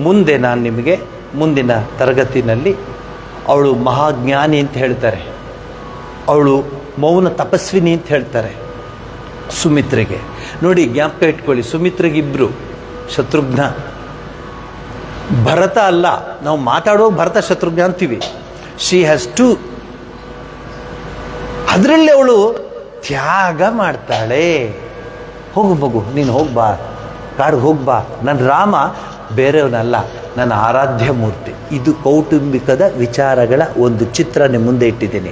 ಮುಂದೆ ನಾನು ನಿಮಗೆ ಮುಂದಿನ ತರಗತಿನಲ್ಲಿ, ಅವಳು ಮಹಾಜ್ಞಾನಿ ಅಂತ ಹೇಳ್ತಾರೆ, ಅವಳು ಮೌನ ತಪಸ್ವಿನಿ ಅಂತ ಹೇಳ್ತಾರೆ ಸುಮಿತ್ರೆಗೆ. ನೋಡಿ, ಜ್ಞಾಪಕ ಇಟ್ಕೊಳ್ಳಿ, ಸುಮಿತ್ರೆಗಿಬ್ರು, ಶತ್ರುಘ್ನ, ಭರತ ಅಲ್ಲ. ನಾವು ಮಾತಾಡುವಾಗ ಭರತ ಶತ್ರುಘ್ನ ಅಂತೀವಿ. She has two. ಅದರಲ್ಲಿ ಅವಳು ತ್ಯಾಗ ಮಾಡ್ತಾಳೆ. ಹೋಗು ಮಗು, ನೀನು ಹೋಗ್ಬಾ, ಕಾಡಿಗೆ ಹೋಗ್ಬಾ. ನನ್ನ ರಾಮ ಬೇರೆಯವನಲ್ಲ, ನನ್ನ ಆರಾಧ್ಯ ಮೂರ್ತಿ. ಇದು ಕೌಟುಂಬಿಕದ ವಿಚಾರಗಳ ಒಂದು ಚಿತ್ರ ನಿಮ್ಮ ಮುಂದೆ ಇಟ್ಟಿದ್ದೀನಿ.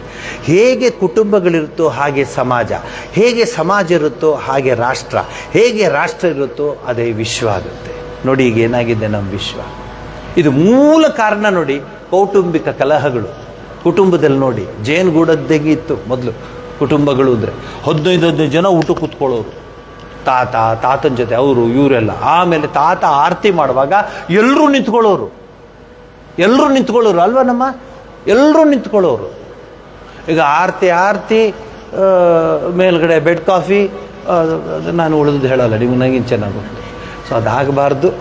ಹೇಗೆ ಕುಟುಂಬಗಳಿರುತ್ತೋ ಹಾಗೆ ಸಮಾಜ, ಹೇಗೆ ಸಮಾಜ ಇರುತ್ತೋ ಹಾಗೆ ರಾಷ್ಟ್ರ, ಹೇಗೆ ರಾಷ್ಟ್ರ ಇರುತ್ತೋ ಅದೇ ವಿಶ್ವ ಆಗುತ್ತೆ. ನೋಡಿ, ಈಗ ಏನಾಗಿದೆ ನಮ್ಮ ವಿಶ್ವ. ಇದು ಮೂಲ ಕಾರಣ ನೋಡಿ, ಕೌಟುಂಬಿಕ ಕಲಹಗಳು. ಕುಟುಂಬದಲ್ಲಿ ನೋಡಿ, ಜೇನುಗೂಡದ್ದಾಗಿ ಇತ್ತು ಮೊದಲು ಕುಟುಂಬಗಳು ಅಂದರೆ 15 ಜನ ಊಟ ಕೂತ್ಕೊಳ್ಳೋರು. ತಾತನ ಜೊತೆ ಅವರು ಇವರೆಲ್ಲ. ಆಮೇಲೆ ತಾತ ಆರತಿ ಮಾಡುವಾಗ ಎಲ್ಲರೂ ನಿಂತ್ಕೊಳ್ಳೋರು ಅಲ್ವಾ ನಮ್ಮ, ಎಲ್ಲರೂ ನಿಂತ್ಕೊಳ್ಳೋರು. ಈಗ ಆರತಿ ಮೇಲ್ಗಡೆ ಬೆಡ್ ಕಾಫಿ, ನಾನು ಉಳಿದು ಹೇಳಲ್ಲ, ನಿಮ್ಗೆ ನನಗಿಂತ ಚೆನ್ನಾಗಿ ಗೊತ್ತು. ಸೊ ಅದಾಗಬಾರ್ದು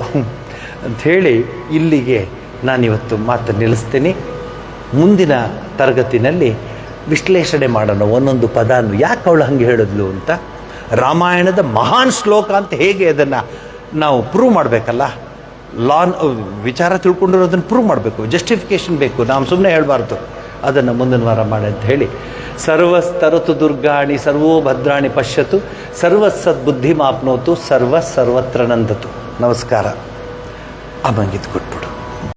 ಅಂಥೇಳಿ ಇಲ್ಲಿಗೆ ನಾನಿವತ್ತು ಮಾತು ನಿಲ್ಲಿಸ್ತೀನಿ. ಮುಂದಿನ ತರಗತಿನಲ್ಲಿ ವಿಶ್ಲೇಷಣೆ ಮಾಡೋಣ ಒಂದೊಂದು ಪದಾನು ಯಾಕೆ ಅವಳು ಹಂಗೆ ಹೇಳಿದ್ಲು ಅಂತ. ರಾಮಾಯಣದ ಮಹಾನ್ ಶ್ಲೋಕ ಅಂತ ಹೇಗೆ ಅದನ್ನು ನಾವು ಪ್ರೂವ್ ಮಾಡಬೇಕಲ್ಲ, ವಿಚಾರ ತಿಳ್ಕೊಂಡಿರೋದನ್ನು ಪ್ರೂವ್ ಮಾಡಬೇಕು, ಜಸ್ಟಿಫಿಕೇಶನ್ ಬೇಕು, ನಾವು ಸುಮ್ಮನೆ ಹೇಳಬಾರ್ದು. ಅದನ್ನು ಮುಂದಿನ ವಾರ ಮಾಡಿ ಅಂತ ಹೇಳಿ, ಸರ್ವಸ್ತರತು ದುರ್ಗಾಣಿ ಸರ್ವೋ ಭದ್ರಾಣಿ ಪಶ್ಯತು ಸರ್ವಸದ್ಬುದ್ಧಿ ಮಾಪ್ನೋತು ಸರ್ವತ್ರ ನಂದತು. ನಮಸ್ಕಾರ. ಅಮ್ಮಂಗಿದ್ದು ಕೊಟ್ಟು